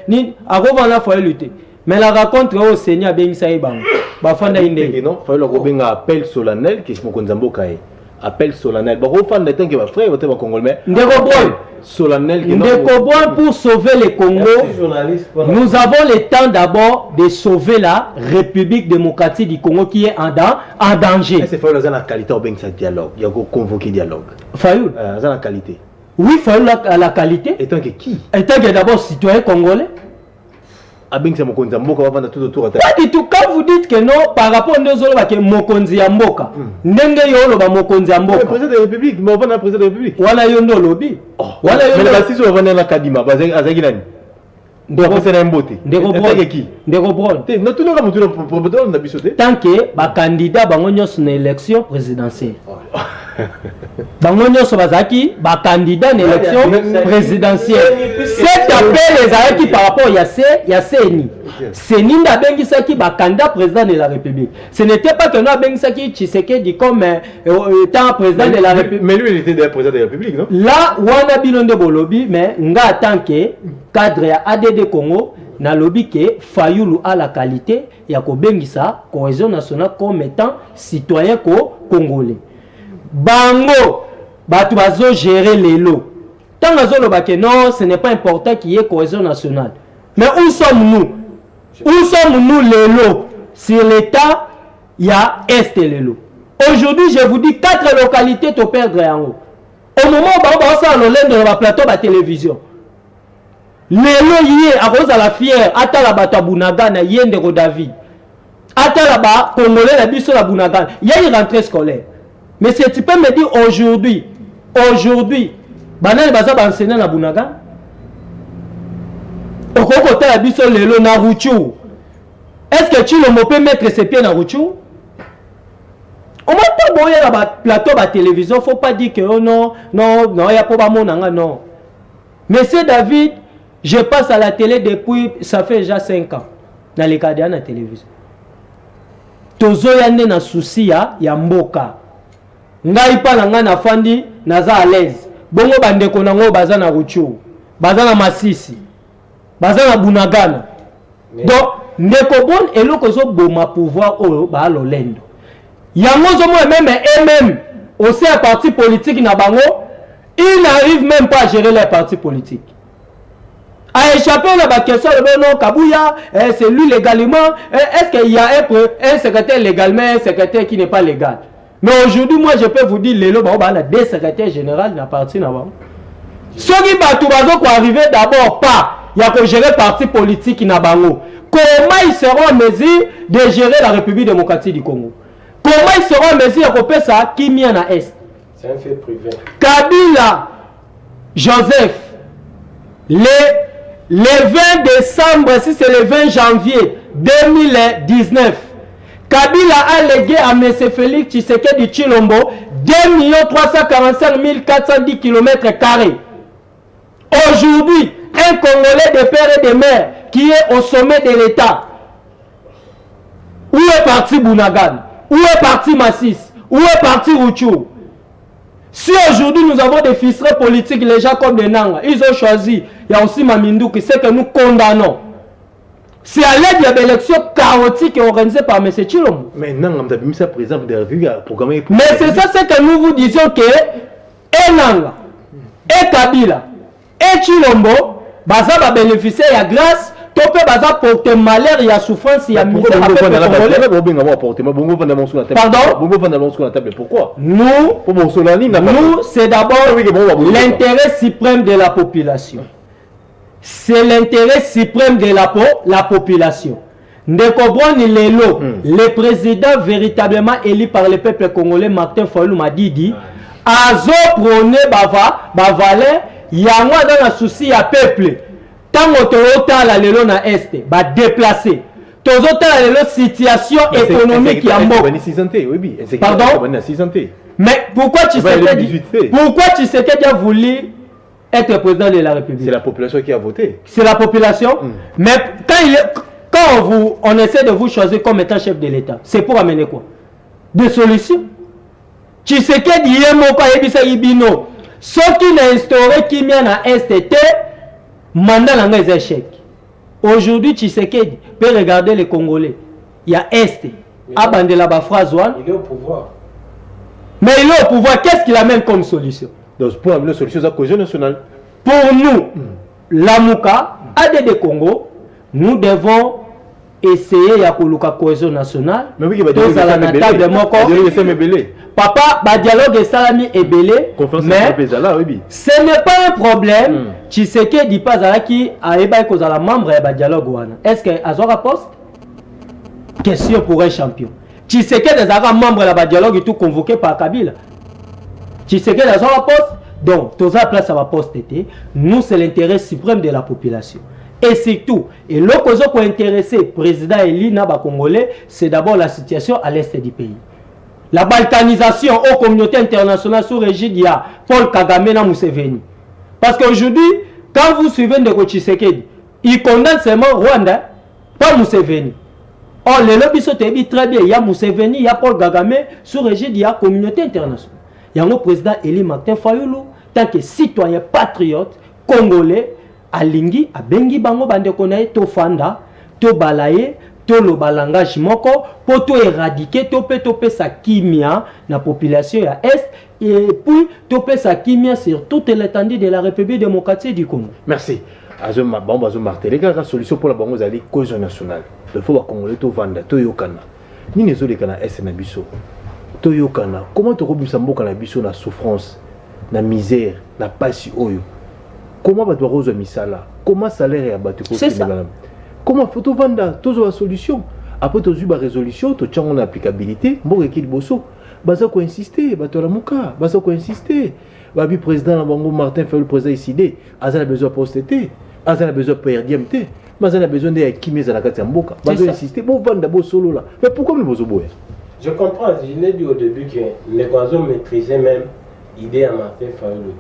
Speaker 3: ni à quoi na Fayulu te. Mais la rencontre au Seigneur ben saïbang. Ba fanda inde.
Speaker 4: Non, Fayulu ko benga appel solennel qui se mokonzambo kai. Appel solennel. Bah, au fond, de temps que va frère, votre Congolais. Solennel.
Speaker 3: Pour sauver le Congo, nous avons le temps d'abord de sauver la République démocratique du Congo qui est en danger.
Speaker 4: C'est Fayulu dans la qualité au ben ça dialogue. Il y a convoqué dialogue.
Speaker 3: Fayulu.
Speaker 4: Dans la qualité.
Speaker 3: Oui, Fayulu à la qualité.
Speaker 4: Étant que qui?
Speaker 3: Étant que d'abord citoyen congolais.
Speaker 4: Abeng c'est Mokonzi Mboka va vendre tout autour.
Speaker 3: Pas du tout. Quand vous dites que non, par rapport à nous autres, que Mokonzi Mboka, n'enge yo ba Mokonzi Mboka.
Speaker 4: Le président de la République, mais on va dans le président de la République.
Speaker 3: Voilà yo ndo lobby.
Speaker 4: Voilà yo. Mais la six on va dans la Kadima, azaki nani. Ndeko c'est un mbote.
Speaker 3: Ndeko qui? Ndeko Brown.
Speaker 4: Non tout le monde pour na bisoté.
Speaker 3: Tant que ba candidat bango nyos na élection présidentielle. bango nyonso bazalaki bacandidat na élection présidentielle. Cet appel ezalaki par rapport ya seni seni nde abengisaki bacandidat président de la République. Ce n'était pas que nous abengisaki Tshisekedi comme étant président de la République.
Speaker 8: Mais lui il était déjà président de la République, non?
Speaker 3: Là wana bino nde bolobi, mais nga en tant que cadre ya ADD Congo na lobi que Fayulu a la qualité ya ko bengisa cohésion nationale comme étant citoyen congolais. Bango batu bazo gérer les lots. Tant bazo loba que non, ce n'est pas important qu'il y ait cohésion nationale. Mais où sommes-nous? Où sommes-nous les lots? Sur l'état, il y a est les lots. Aujourd'hui, je vous dis 4 localités to perdre en haut. Au moment où on va l'olendo na plateau ba télévision. Les lots yé à cause à la fière, ata la bata Bunagana yende ko David. Ata la ba congolais la biso la Bunagana. Il y a une rentrée scolaire. Mais si tu peux me dire aujourd'hui, banane baza ba enseigner na Bunagana. Okoko ta la biso lelo na Ruchu. Est-ce que tu le peux mettre ses pieds na Ruchu? On m'a pas boyer la plateau ba télévision, faut pas dire que oh non, il y a pas monanga non. Monsieur David, je passe à la télé depuis ça fait déjà 5 ans dans les cadres de la télévision. Tozo yande na souci ya mboka. Ngai pa nanga na fandi naza à l'aise. Bongo bandeko nango baza na Ruchu, baza na Masisi, baza na Bunagana. Donc ndeko bon eloko zo boma pouvoir o ba lolendo. Yango zo mo même au sein un parti politique na bango, il n'arrive même pas à gérer les partis politiques. À échapper à la question de non Kabouya, c'est lui légalement, est-ce qu'il y a un secrétaire légalement, un secrétaire qui n'est pas légal? Mais aujourd'hui, moi je peux vous dire, les lots, il y a 2 secrétaires généraux dans la partie. Ceux qui vont arriver d'abord pas, il y a que gérer parti politique na bango. Comment ils seront en mesure de gérer la République démocratique du Congo? Comment ils seront en mesure de faire ça qui mien à Est?
Speaker 7: C'est un fait privé.
Speaker 3: Kabila, Joseph, le 20 décembre, si c'est le 20 janvier 2019, Kabila a légué à M. Félix Tshisekedi Tshilombo 2 345 410 km². Aujourd'hui, un Congolais de père et de mère qui est au sommet de l'État. Où est parti Bunagana? Où est parti Massis? Où est parti Ruchu? Si aujourd'hui nous avons des fistrés politiques, les gens comme les Nanga, ils ont choisi, il y a aussi Mamindou qui sait que nous condamnons. C'est à l'aide de l'élection chaotique organisée par M. Tshilombo.
Speaker 8: Mais Nanga, vous avez mis ça présent de la revue à programmer.
Speaker 3: Mais c'est ça, c'est que nous vous disions que et Nanga, et Kabila, et Tshilombo, baza ba bénéficier ya grâce, topé baza porter malheur ya souffrance ya misère à peuple congolais.
Speaker 8: Pourquoi?
Speaker 3: Nous, c'est d'abord l'intérêt suprême de la population. C'est l'intérêt suprême de la population. Ndekoboni lelo, le président véritablement élu par le peuple congolais, Martin Fayulu Madidi, azo prôné valeur, yango dans la souci ya peuple. Tango toyota lelo na este, ba déplacer. Tozota lelo situation économique ya mboka. Pardon? Mais pourquoi tu sais qu'il a voulu être président de la République?
Speaker 8: C'est la population qui a voté.
Speaker 3: C'est la population. Mais quand on essaie de vous choisir comme étant chef de l'État, c'est pour amener quoi? Des solutions. Tu sais qu'il y a un ce qui n'a instauré qui vient à STT, mandat dans les échecs. Aujourd'hui, tu sais qu'il peut regarder les Congolais. Il y a Est. Abandela phrase one.
Speaker 7: Il est au pouvoir.
Speaker 3: Mais il est au pouvoir. Qu'est-ce qu'il amène comme solution?
Speaker 8: Donc, pour amener la solution, c'est la cohésion nationale.
Speaker 3: Pour nous, la Mouka, ADD Congo, nous devons essayer la cohésion nationale.
Speaker 8: Mais oui, il y a
Speaker 3: papa, le dialogue est salami et belé. Mais ce n'est pas un problème. Tu sais que dit pas à qui a la membre de dialogue. Est-ce que Azora poste? Question pour un champion. Tu sais que des membres de la dialogue est tout convoqué par Kabila. Tu sais que les Azora poste? Donc, tous à place à la poste était. Nous, c'est l'intérêt suprême de la population. Et surtout, et l'occasion pour intéresser le président Eli Naba Congolais, c'est d'abord la situation à l'est du pays. la balkanisation aux communautés internationales sous régime, il y a Paul Kagame et Museveni. Parce qu'aujourd'hui, quand vous suivez Ndeko Tshisekedi, il condamne seulement Rwanda, pas Museveni. Or, les lobbies sont très bien, il y a Museveni, il y a Paul Kagame, sous régime, il y a communauté internationale. Il y a le président Eli Martin Fayulu, tant que citoyen patriote, congolais, alingi, abengi bango bande konaye, to fanda, to balaye, to le langage moko, pour to éradiquer, to pe sa kimia, na population ya Est, et puis to pe sa kimia sur toute l'étendue de la République démocratique du Congo.
Speaker 8: Merci. Azo martelé, la solution pour la banque est la cohésion nationale. Il faut que Congolais to vanda, to yokana. Ni ne zo lekana Est na biso. To yokana. Comment to robisa mboka na biso na souffrance, na misère, na pasi oyo. Comment va toi rose misala? Comment salaire ya batu ko?
Speaker 3: C'est ça.
Speaker 8: Comment faut vendre tous la solution? Après tu as eu la résolution, tu as une applicabilité, bon qui bosso. Baza ko insister, bato la muka, baza ko insister. Babi président Bango Martin fait le président décidé, azana besoin posteté, azana besoin PRDMT, azana besoin de kimeza la kati mboka. Baza insister, bon vendre bo solo là. Mais pourquoi le bozo boya?
Speaker 7: Je comprends, je l'ai dit au début que les oiseaux maîtrisaient même l'idée à Martin Fayulu.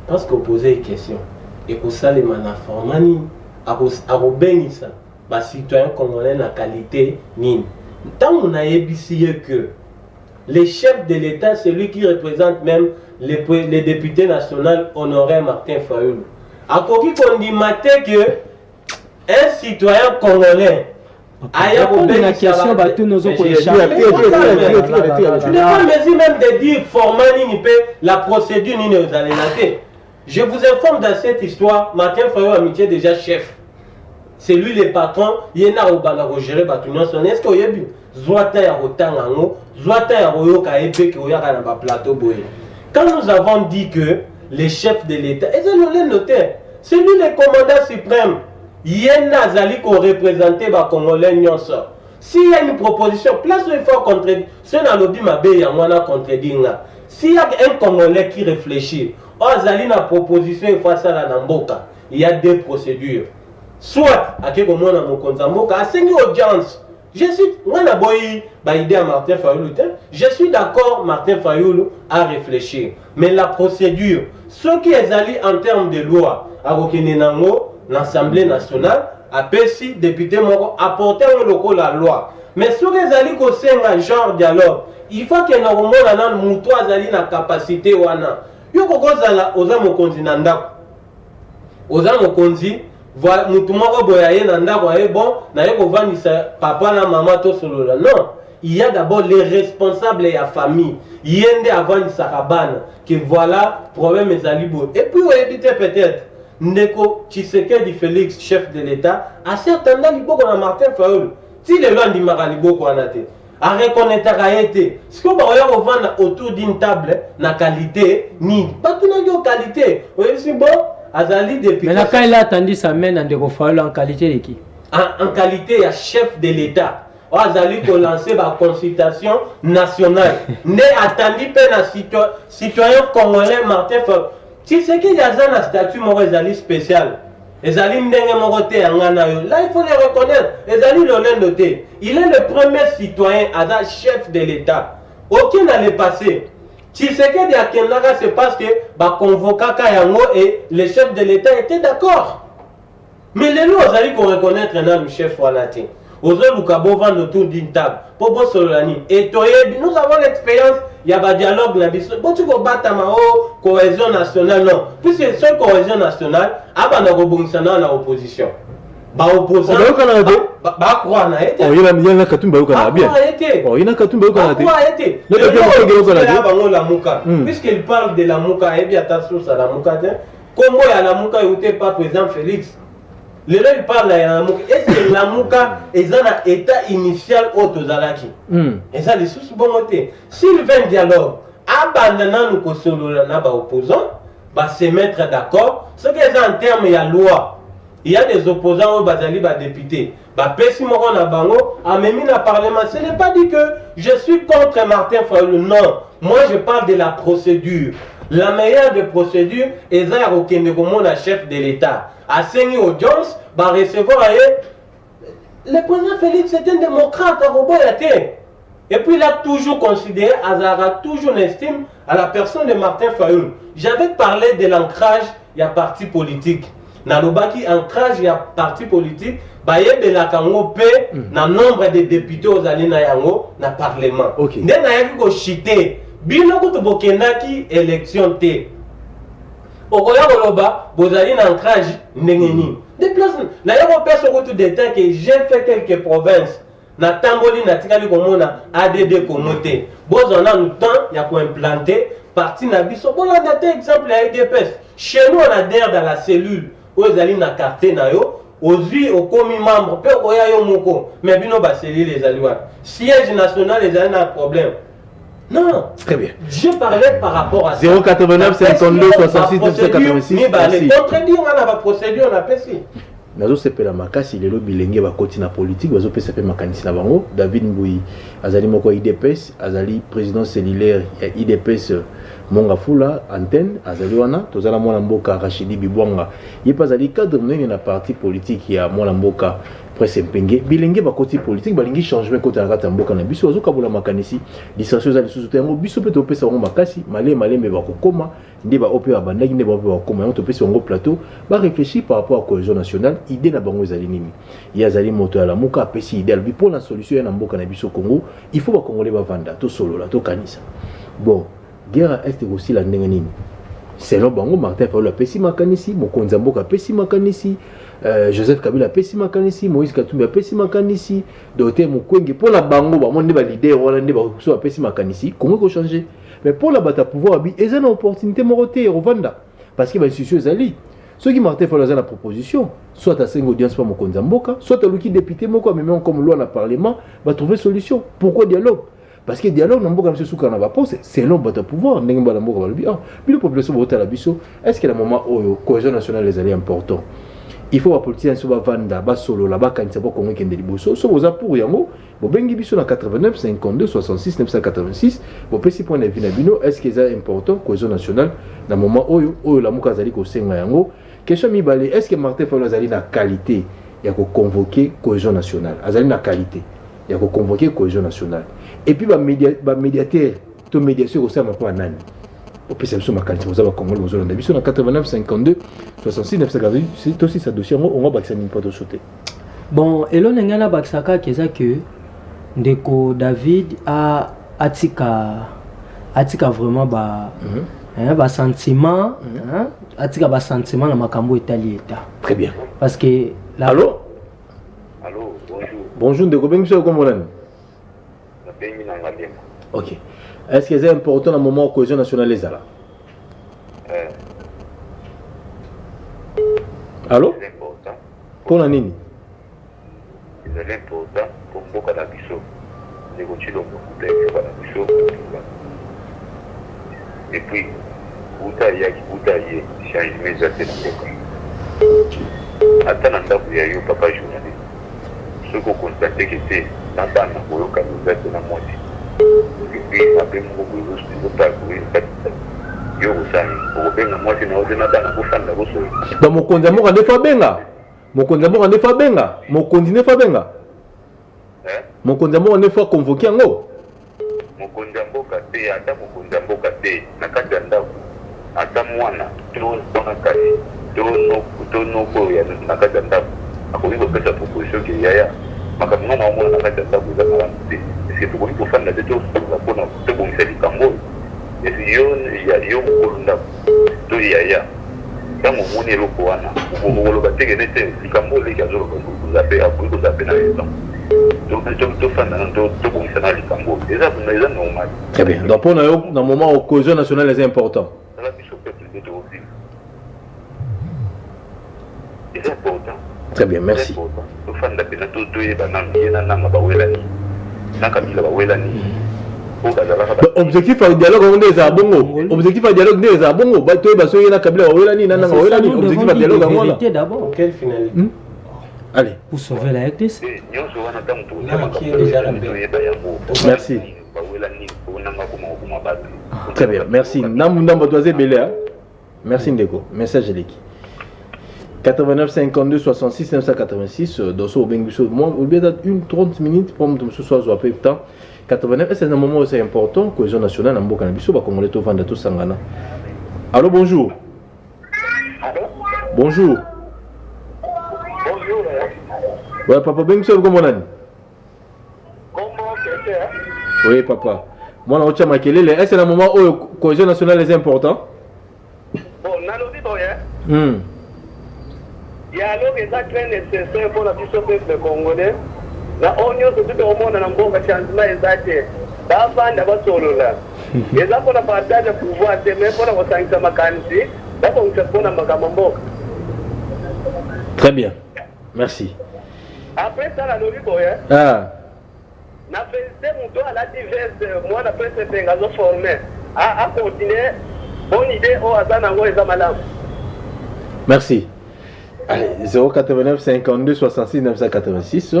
Speaker 7: Parce qu'on posait une question. Et pour ça, les manaformani, à Benissa, les citoyens congolais na qualité nini. Tant on a ébissé que les chefs de l'État, celui qui représente même les députés nationaux honoraient Martin Fayulu. À quoi qu'on dit matin que un citoyen congolais
Speaker 3: a posé la question à tous nos autres.
Speaker 7: Je n'ai pas mesure même de dire formellement la procédure ni aux alénatés. Je vous informe dans cette histoire, Martin Fayulu Amitié déjà chef. C'est lui le patron, il y a un gérer Batunion son. Est-ce qu'il y a vu Zwata ya Rotangango, Zwata ya Royoka Ebe qui a un plateau boye. Quand nous avons dit que les chefs de l'État, et ça nous l'a noté, c'est lui le commandant suprême. Il y a un Zali qui représenté les Congolais. S'il y a une proposition, place où il faut contredire. Si on a l'objet il y a un contredire. S'il y a un Congolais qui réfléchit, Zali na proposition il faut ça dans Mboka. Il y a deux procédures. Soit à quelque moment dans mon compte Mboka, à 5 audiences. Je suis, Martin Fayulu, je suis d'accord, Martin Fayulu à réfléchir. Mais la procédure, ce qui est allé en termes de loi, à Rokenenango, l'Assemblée nationale, à Pessi, député Moko, apporter un local la loi. Mais ce qui est allé au sein genre dialogue, il faut que nous ayons une capacité. Il faut que nous ayons une voilà, mutu moko boyaye na ndako aye bon na ye kovandisa papa na maman to solola. Non, il y a d'abord les responsables et la famille. Yende avandisa kabana que voilà problème ezali bo. Et puis éviter peut-être Ndeko Tshisekedi Félix chef de l'État a certainement liboko na Martin Fayulu. Si le loin di makaliboko anate a reconnaître a été ce que ba oya vendre autour d'une table na qualité ni pas tout na qualité. Oui c'est bon.
Speaker 3: Mais là, quand il a attendu sa main en qualité de qui?
Speaker 7: En qualité de chef de l'État. Azali ko lancer la consultation nationale. Ne attendu pas citoyen congolais Martin Fayulu. Tu sais qu'il y a un statut spécial. Ezali ndenge morote ngana yo. Là il faut le reconnaître. Ezali le noté. Il est le premier citoyen à chef de l'État. Aucun n'allait passer. Tshisekedi à Kenyatta, c'est parce que convoqué Kayango et les chefs de l'État étaient d'accord. Mais les lois, vous allez reconnaître le chef Wanati. Aux autres, vous avez vendre autour d'une table. Pour bon Solani. Et nous avons l'expérience, il y a un dialogue là. Bon, tu vas battre ma cohésion nationale, non. Puisque c'est seule cohésion nationale, il y a une opposition. Opposant. Quoi na été?
Speaker 8: Oh, il y a un katumba au Canada. Oh, il y a un katumba au Canada.
Speaker 7: Puisqu'il parle de la Mouka, et bien ta source à la Mouka, comment il y a la Mouka et où t'es pas président Félix? Le là il parle de la Mouka. Est-ce que la Mouka est dans l'état initial autozalaki? Et ça les sources bon côté. S'il vient dialogue, abandonnant nous que solo na ba opposant, va se mettre d'accord. Ce qui est en termes il y a loi. Il y a des opposants au Bazali, députés. Pessi Moron na Bango, a même na Parlement. Ce n'est pas dit que je suis contre Martin Fayulu. Non. Moi, je parle de la procédure. La meilleure des procédures est la chef de l'État. À Seigneur audience, va recevoir le président Félix, c'est un démocrate à Roboyate. Et puis il a toujours considéré, Azara toujours une estime à la personne de Martin Fayoul. J'avais parlé de l'ancrage, il y a parti politique. Nalobaki ancrage, il y a parti politique. Baye de la Kango P, na nombre de députés aux alliés na yango, na parlement.
Speaker 8: Ok.
Speaker 7: Nde na yaki ko chité. Bino ko to bokendaki élection te. Okoya koloba, bozali na ancrage ndengeni. De place, na yako pesa ko tout détail que j'ai fait quelques provinces. Na tamboli na tikali komona ADD komote. Bozona nous temps ya ko implanter parti na biso. Bon, on a des exemples à IDPS. Chez nous on adhère dans la cellule aux alliés na quartier na yo. Aujourd'hui, au commis membre, peu oya yo moko, mais bino ba cellule les alliés. Siège national les alliés n'a problème. Non.
Speaker 8: Très bien.
Speaker 7: Je parlais par rapport à
Speaker 8: 089 52 66 986.
Speaker 7: Merci. Contredire, on a la procédure, on a fait si.
Speaker 8: Nazo sepela makasi lelo bilenge bakoti na politique bazo pesa pe makanisi na bango. David Mbui azali moko IDPS, azali président cellulaire ya IDPS Mongafula antenne azali wana tozala mwana mboka Rachidi Bibwanga yepa azali cadre munene na parti politique ya mwana mboka Presse Mpenge bilenge bakoti politique balingi changement kota na kata mboka na biso azokabola makanisi distraction za lisusu te yango biso pe topesa bango makasi malembe bakokoma nde ba ope abandaki nde ba ope bakoma yango topesa bango plateau ba réfléchir par rapport à cohésion nationale idée na bango ezali nini ya zali moto ya lamuka apesi idée albi pour la solution ya na mboka na biso Congo il faut ba congolais bavanda to solola to kanisa bon guerre est aussi la ndenge nini selon bango Martin Fayoul apesi makanisi mokonzi mboka apesi makanisi Joseph Kabila apesi makanisi Moïse Katumbi apesi makanisi Dorothée Mukwege pour la bango ba monde ba leader wala ndé ba so apesi makanisi Congo ko changer mais pour la bata pouvoir bi eza na opportunité moroté Rwanda parce que ba institution ezali ceux qui Martin Fayoul a la proposition soit à 5 audience pour mokonzi mboka soit à luki député moko même comme loi na parlement va trouver solution pourquoi dialogue. Parce que le dialogue, c'est long de pouvoir. La population est-ce que le moment où la cohésion nationale est important? Il faut que les politiciens soient vendus, solo, là-bas, quand ils sont convaincus qu'ils sont pour Yango, Bengi Bisso na 89 52 66 986, petit point de vue est-ce que c'est important cohésion nationale dans le moment où la mouka zali ko senga yango question mibale est-ce que Martin Fayoul azali na qualité ya ko convoquer cohésion nationale azali na qualité ya ko convoquer cohésion nationale et puis ba médiateur to médiation au sein ma nani au PCM ma qualité vous avez Congo vous avez biso na 89 52 66 986 c'est aussi ça dossier on va baxer n'importe sauter
Speaker 3: bon elo ngana baxaka keza que ndeko David a atika vraiment ba ba sentiment atika ba sentiment na makambo etali eta
Speaker 8: très bien
Speaker 3: parce que
Speaker 8: là allô bonjour ndeko bengi comment on ok est-ce que c'est important dans le moment où la cohésion nationale est là allô pour la nini
Speaker 1: c'est important pour beaucoup d'habitants de continuer et puis Boutaye change mes affaires attends ndaku ya yo papa journaliste ce qu'on constate que c'est dans la koyoka nous êtes na moitié et puis après mon boulot c'est pas pour yo osani obenga moitié na odena dana kufanda boso
Speaker 8: ba mokonzi moko ndefa benga mokonzi moko ndefa benga mokonzi ndefa benga mokonzi moko ndefa convoquer ngo
Speaker 1: mokonzi mboka te ata mokonzi mboka te na kati ya ndako ata mwana to na kasi to no ko ya na kati ya ndako akoki kopesa proposition ke yaya makambo nga na omona na kati ya ndako eza malamu te eske tokoki kofanda te tosola mpona tobongisa likambo oyo yo mokolo ndako to yaya ntango omoni eloko wana okoloba teke nete likambo oleki azoloba akoki kozape na raison tofanda tobongisa na likambo eza normal.
Speaker 8: Très bien donc mpona yo na moment où cohésion nationale est important
Speaker 1: ala biso peuple nde tokovivre eza important.
Speaker 8: Très bien, merci. Objectif à dialogue on est à bongo. Objectif à dialogue on est à bongo. Ba to ba so yena kabila wa welani nana wa welani. Objectif à dialogue on là.
Speaker 3: D'abord.
Speaker 7: Quelle finalité?
Speaker 3: Allez, pour sauver la RDC.
Speaker 8: Merci. Très bien, merci. Namunda Mbatoise Belé. Merci Ndeko. Message Leki. 89 52 66 986 dosso obengiso moi au lieu d'être une 30 minutes pour me ce soir zo temps 89 c'est un moment où c'est important cohésion nationale en mboka na biso ba congolais to vanda to sangana. Allô, bonjour.
Speaker 1: Allô?
Speaker 8: Bonjour.
Speaker 1: Bonjour.
Speaker 8: Ouais, papa bengiso comment on a?
Speaker 1: Comment tu es?
Speaker 8: Oui, papa. Moi na ocha makelele, est-ce que c'est un moment où cohésion nationale est important?
Speaker 1: Bon, nalobi boye. Il y a alors que ça très nécessaire pour la puissance peuple congolais. La onyo se tout au monde dans bon changement exact. D'avant d'abord solo là. Et là pour la partage de pouvoir c'est même pour la sanction makansi. D'abord on se pose dans makambo.
Speaker 8: Très bien. Merci.
Speaker 1: Après ça la lobi boye.
Speaker 8: Ah.
Speaker 1: Na fait mon doigt à la diverse moi d'après ce pengazo formé. À continuer. Bonne idée au azana ngo ezamalam.
Speaker 8: Merci. Allez, 089 52 66 986.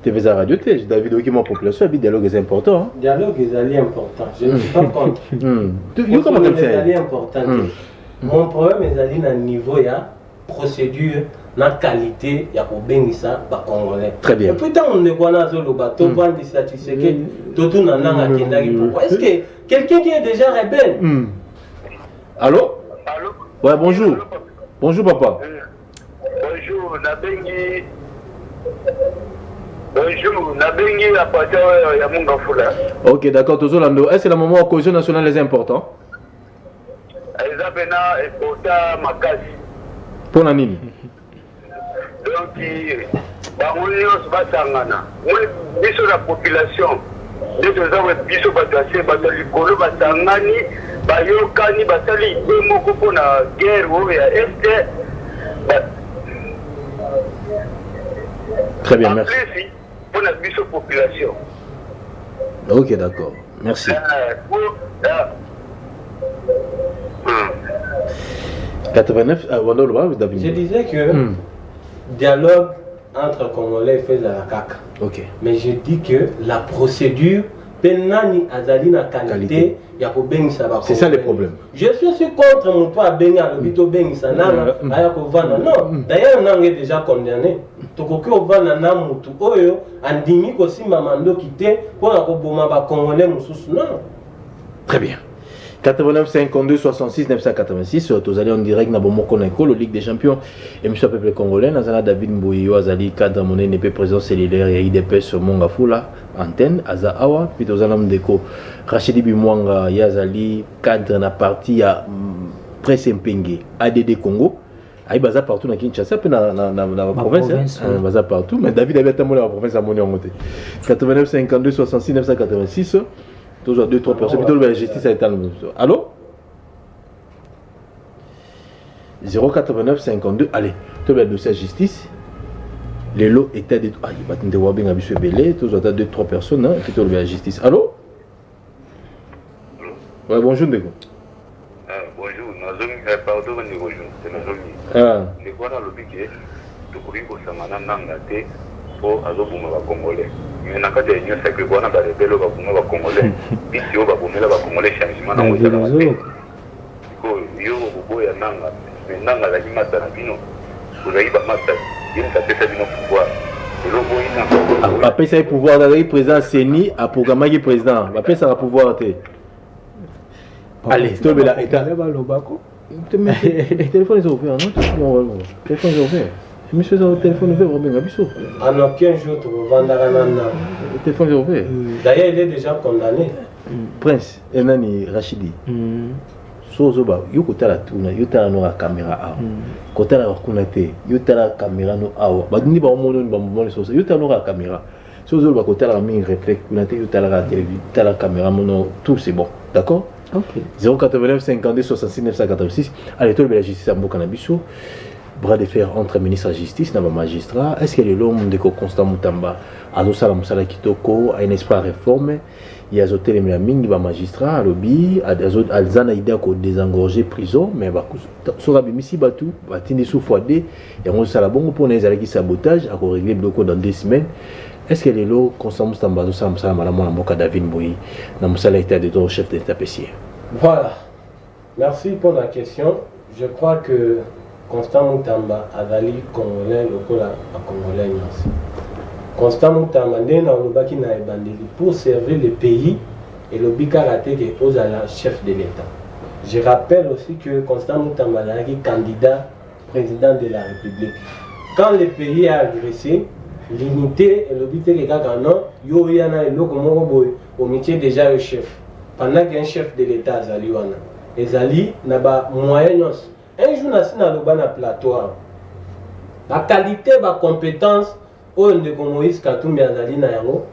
Speaker 8: TV Radio T, David Okimo population, le dialogue est important. Hein?
Speaker 7: Dialogue est important. Je ne suis pas contre.
Speaker 8: C'est
Speaker 7: important. Mon problème est d'aller à niveau de procédure, la qualité, il y a pour bénissa par Congolais.
Speaker 8: Très bien.
Speaker 7: Et puis, on est dans le bateau, on des statistiques, tout le monde. Pourquoi est-ce que quelqu'un qui est déjà rebelle?
Speaker 8: Allô?
Speaker 1: Allô?
Speaker 8: Ouais, bonjour. Bonjour, papa.
Speaker 1: Bonjour, Nabengi. Bonjour, Nabengi, la partie ya Munga Fula.
Speaker 8: Ok, d'accord, Tozolando. Est-ce que le moment où la cohésion nationale est important?
Speaker 1: Ezabena important makasi.
Speaker 8: Pour la nini?
Speaker 1: Donc, bango nyonso basangana. Moi, biso la population. Nde toza biso bato ase bato likolo basangani bayokani basali ibe moko mpona guerre oyo ya este.
Speaker 8: Très bien, merci.
Speaker 1: Pour la population.
Speaker 8: Ok, d'accord. Merci. 89,
Speaker 7: je disais que dialogue entre Congolais fait la caca.
Speaker 8: Ok.
Speaker 7: Mais je dis que la procédure, penani azali na qualité.
Speaker 8: C'est ça le problème.
Speaker 7: Je suis contre mon pas béni à l'hôpital béni ça n'a non. D'ailleurs on est déjà condamné. Tokoki ovana na mutu oyo andimi ko simba mando kité pour la koboma ba congolais mususu non.
Speaker 8: Très bien. 89 52 66 986 tous allez en direct na bomoko na école Ligue des Champions et monsieur peuple congolais nazana David Mboyo azali cadre monnaie NP président cellulaire et IDPS Monga Fula antenne aza awa puis tous allons ndeko Rachidi Bimwanga yazali cadre na parti ya presse Mpenge ADD Congo ayi baza partout na Kinshasa pe na province baza partout mais David avait tellement la province à Moniongote 89 52 66 986 toujours 2-3 personnes. Plutôt la justice a été en allô 089 52. Allez, tout le dossier justice. Les lots étaient de. Ah, il va te voir bien à Bissou Belé. Toujours 2-3 personnes. Plutôt la justice. Allô? Ouais, bonjour, Ndeko.
Speaker 1: Bonjour, pardon, bonjour. C'est Nazomi. Les voilà le piquet. Tu pourrais vous s'amener Nangate pour Azobuma Congolais. Mais na kati ya union sacrée bwana ba rebelo ba kuma ba congolais bisi yo ba bomela ba congolais changement na moza na mate ko yo bo ya nanga mais nanga la kimata na bino uzai ba mata yini ta pesa bino pouvoir elo bo ina
Speaker 8: ba pesa pouvoir da président Seni a programmé qui président ba pesa la pouvoir te allez to bela eta ba lobako téléphone est ouvert non téléphone est ouvert. Monsieur, ça, le téléphone ouvert, Robin Gabisso.
Speaker 7: En aucun jour, tu vas vendre
Speaker 8: le téléphone est ouvert.
Speaker 7: D'ailleurs, il est déjà condamné.
Speaker 8: Prince, Enani Rachidi. Sozoba, yo kotala tuna, yo tala no caméra a. Kotala wakunate, yo tala caméra no awa. Ba ni ba mono ni ba mono soso, yo tala no caméra. Sozoba kotala mi réflexe, kunate yo tala la télévision, tala caméra mono, tout c'est bon. D'accord? OK. 089 52 66 986. Allez, toi la justice à Mboka na biso. Bras de fer entre ministre de la justice et magistrat. Est-ce que l'homme de Constant Moutamba a Moussala Kitoko a un espoir réforme? Il y a des mingi ba magistrat, lobby, alzana idée ko désengorger prison, mais ba sora bimisi batu, ba tindi sous foidé et on sala bongo pour les alaki sabotage à régler bloco dans 2 semaines. Est-ce que les lots Constant Moutamba a Moussala Malamon Mboka David Mboyi na Moussala était de chef d'état pessier?
Speaker 7: Voilà. Merci pour la question. Je crois que Constant Moutamba azali congolais lokola a congolais nyonso. Constant Moutamba nde na olobaki na ebandeli pour servir le pays et le bikaraté que ozala chef de l'État. Je rappelle aussi que Constant Moutamba est candidat président de la République. Quand le pays a agressé, l'unité et le but est que non, yo yana eloko moko boy au métier déjà le chef. Pendant qu'un chef de l'État azali wana. Ezali na ba moyens. Un jour na loba na plateau. La qualité, la compétence au ndeko Moïse Katumbi azali na yango,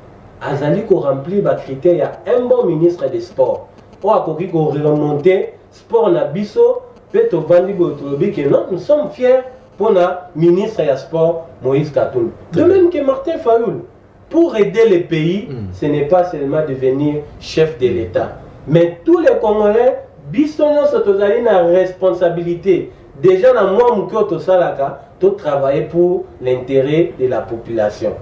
Speaker 7: azali ko remplir ba critères, il y a un bon ministre des sports. Pour akoki ko remonter sport na biso, peut to vandi bo tolobi que non, nous sommes fiers pour na ministre des sports Moïse Katumbi. De même que Martin Fayoul, pour aider le pays, ce n'est pas seulement devenir chef de l'État, mais tous les Congolais biso nyonso tozali na responsabilité. Déjà na moi mukio to salaka, to travailler pour l'intérêt de la population.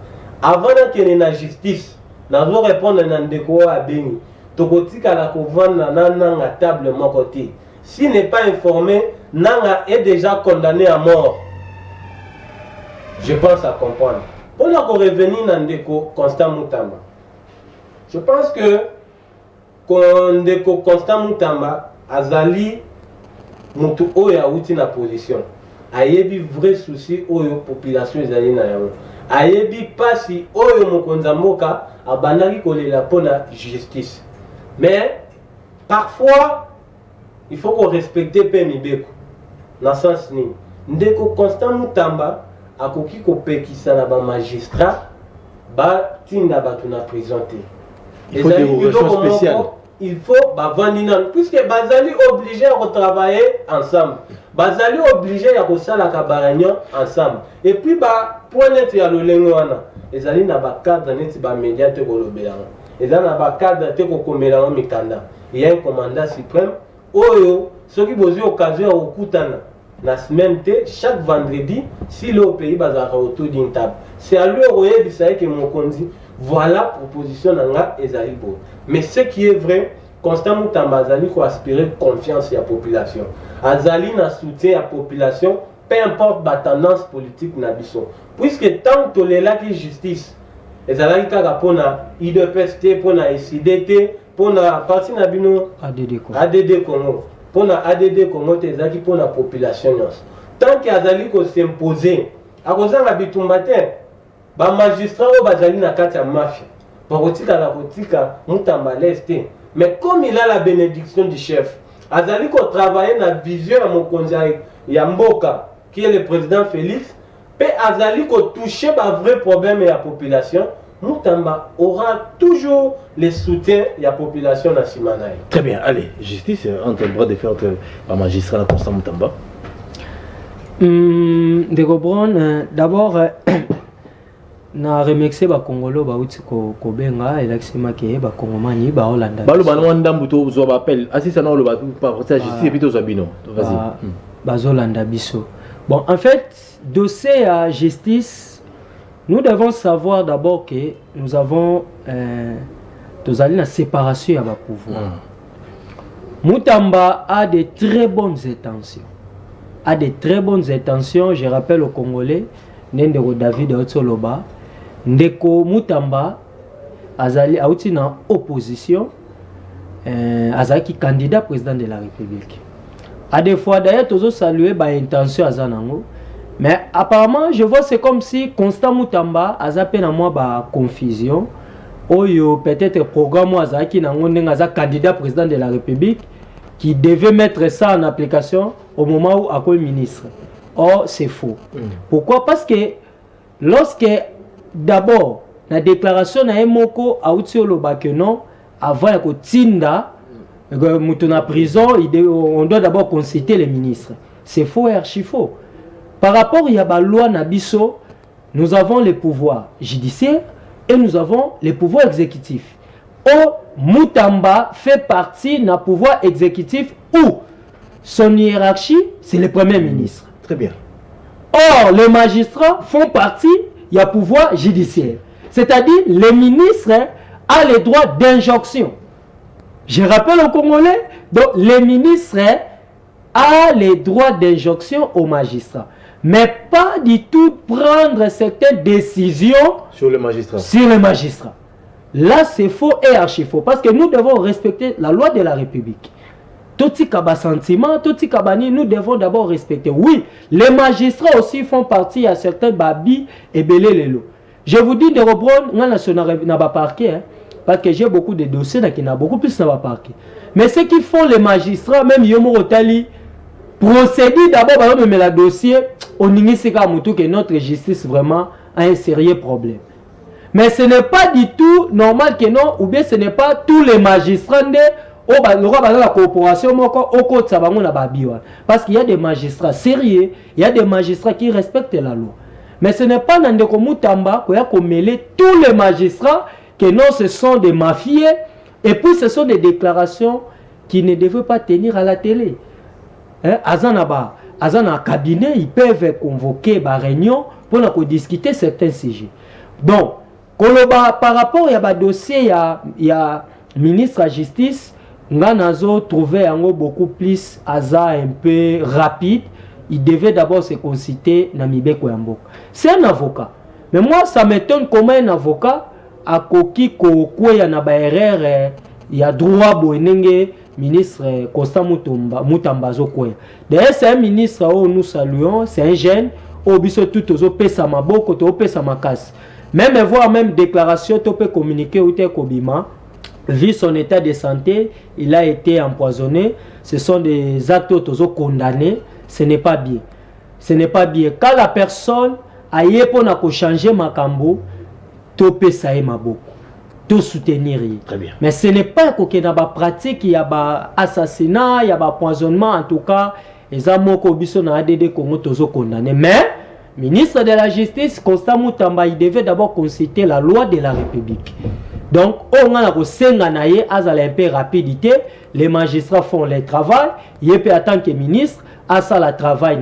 Speaker 7: Avant de na justice, na zo répondre na ndeko a beni. Tokotika la kovanda na nanga table mon côté. S'il n'est pas informé, nanga est déjà condamné à mort. Je pense à comprendre. On a revenir na ndeko Constant Moutamba. Je pense que ndeko Constant Moutamba azali mutu oyo awuti na position. Ayebi vrai souci oyo population ezali na yango. Ayebi pasi oyo mokonza mboka abandaki kolela pona justice. Mais parfois il faut qu'on respecte pe mibeko. Na sens ni ndeko Constant Moutamba akoki kopekisa na ba magistrat ba tinda batu na prison te.
Speaker 8: Il faut des relations spéciales.
Speaker 7: Il faut Bavandina, puisque Bazali obligé à retravailler ensemble. Bazali obligé à resaler la cabaragnon ensemble. Et puis, pour net, il y a le lengoana. Et Zali n'a pas cadre, net, ba média te kolobela. Et Zali n'a pas cadre, te kokomela mikanda. Il y a un commandant suprême. Oyo, ceux qui posent occasion au Koutana. La semaine, chaque vendredi, si le pays bazara autour d'une table. C'est à lui, que mon condi. Voilà la proposition d'Anga et Zalibo. Mais ce qui est vrai, Constant Moutamba Azali ko aspirer confiance à la population. Azali na soutien à la population, peu importe la tendance politique na biso. Puisque tant que les la justice, Azali kaka pona IDPST, pona SIDT, pona parti na bino ADD Congo, pona ADD Congo te zaki pona population nyos. Tant que Azali ko s'imposer, a cause na bitumbate. Ba magistrat ou bazali na kati ya mafia. Barotika la rotika Moutamba leste. Mais comme il a la bénédiction du chef, azali ko travailler na vision à mon conseil Yamboka qui est le président Félix, pe azali ko toucher ba vrai problème et la population, Moutamba aura toujours le soutien de la population nationale.
Speaker 8: Très bien, allez, justice entre le bras de fer entre le magistrat et Constant Moutamba.
Speaker 3: De Gobron, d'abord na remercier ba Congolo ba uti ko benga elakisema ke ba Congomani ba Hollanda.
Speaker 8: Ba lo ba wanda mbuto zo ba appel. Assisa na lo ba pa ça justice plutôt Zabino. Vas-y.
Speaker 3: Ba Hollanda biso. Bon, en fait, dossier à justice, nous devons savoir d'abord que nous avons la séparation à ba pouvoir. Moutamba a de très bonnes intentions. A de très bonnes intentions, je rappelle aux Congolais, Ndeko David Otsoloba, Ndeko Moutamba azali auti na opposition, azaki candidat président de la République. À des fois d'ailleurs tous saluer ba intention azanango, mais apparemment je vois c'est comme si Constant Moutamba azape na moi ba confusion. Oyo peut-être programme azaki nango ndenga za candidat président de la République qui devait mettre ça en application au moment où akoy ministre. Or, c'est faux. Pourquoi? Parce que lorsque d'abord la déclaration na Moko a outi oloba que non, avant que Tinda mutona prison, on doit d'abord consulter les ministres. C'est faux et archi faux. Par rapport à la loi Nabiso, nous avons les pouvoirs judiciaires et nous avons les pouvoirs exécutifs. Or, Moutamba fait partie d'un pouvoir exécutif où son hiérarchie, c'est le premier ministre.
Speaker 8: Très bien.
Speaker 3: Or, les magistrats font partie du pouvoir judiciaire. C'est-à-dire, les ministres ont le droit d'injonction. Je rappelle aux Congolais, donc les ministres a les droits d'injonction aux magistrats, mais pas du tout prendre certaines décisions
Speaker 8: sur les magistrats.
Speaker 3: Sur les magistrats. Là, c'est faux et archi faux, parce que nous devons respecter la loi de la République. Tout sentiment, tout nous devons d'abord respecter. Oui, les magistrats aussi font partie à certains babi et belé lelo. Je vous dis de reprendre, on n'a pas parquet, hein, parce que j'ai beaucoup de dossiers qui n'ont beaucoup plus n'a pas parquet. Mais ce qu'ils font les magistrats, même Yomo Rotali, procéder d'abord par la dossier, on initie que notre justice vraiment a un sérieux problème. Mais ce n'est pas du tout normal que non, ou bien ce n'est pas tous les magistrats le roi de la corporation parce qu'il y a des magistrats sérieux, il y a des magistrats qui respectent la loi. Mais ce n'est pas dans des Komutamba qu'il y a qu'on mêler tous les magistrats que non, ce sont des mafieux et puis ce sont des déclarations qui ne devaient pas tenir à la télé. Azana cabinet, ils peuvent convoquer une réunion pour discuter certains sujets. Donc, par rapport à dossier, il y a ministre de la Justice, on a trouvé beaucoup plus un peu rapide. Il devait d'abord se consulter Namibé Koyambok. C'est un avocat. Mais moi, ça m'étonne comment un avocat a coquille y a erreur, il y a droit boenenge ministre Constant Mutamba Zokoya. D'ailleurs, c'est un ministre où nous saluons, c'est un jeune, au biso tout aux opesa maboko, to opesa makas. Même voir même déclaration, tu peux communiquer ou Kobima. Vu son état de santé, il a été empoisonné. Ce sont des actes aux condamnés. Ce n'est pas bien. Ce n'est pas bien. Quand la personne a eu pour changer ma cambo, tu peux ça et ma boko. Tout soutenir.
Speaker 8: Très bien.
Speaker 3: Mais ce n'est pas qu'il y a des pratiques, il y a des assassinats, il y a des empoisonnements. En tout cas, les amoko biso na ADD Congo tozo condamné. Mais ministre de la Justice, Constant Mutamba, il devait d'abord consulter la loi de la République. Donc, on a un peu rapidité, les magistrats font le travail, il peut attendre que le ministre a ça le travail.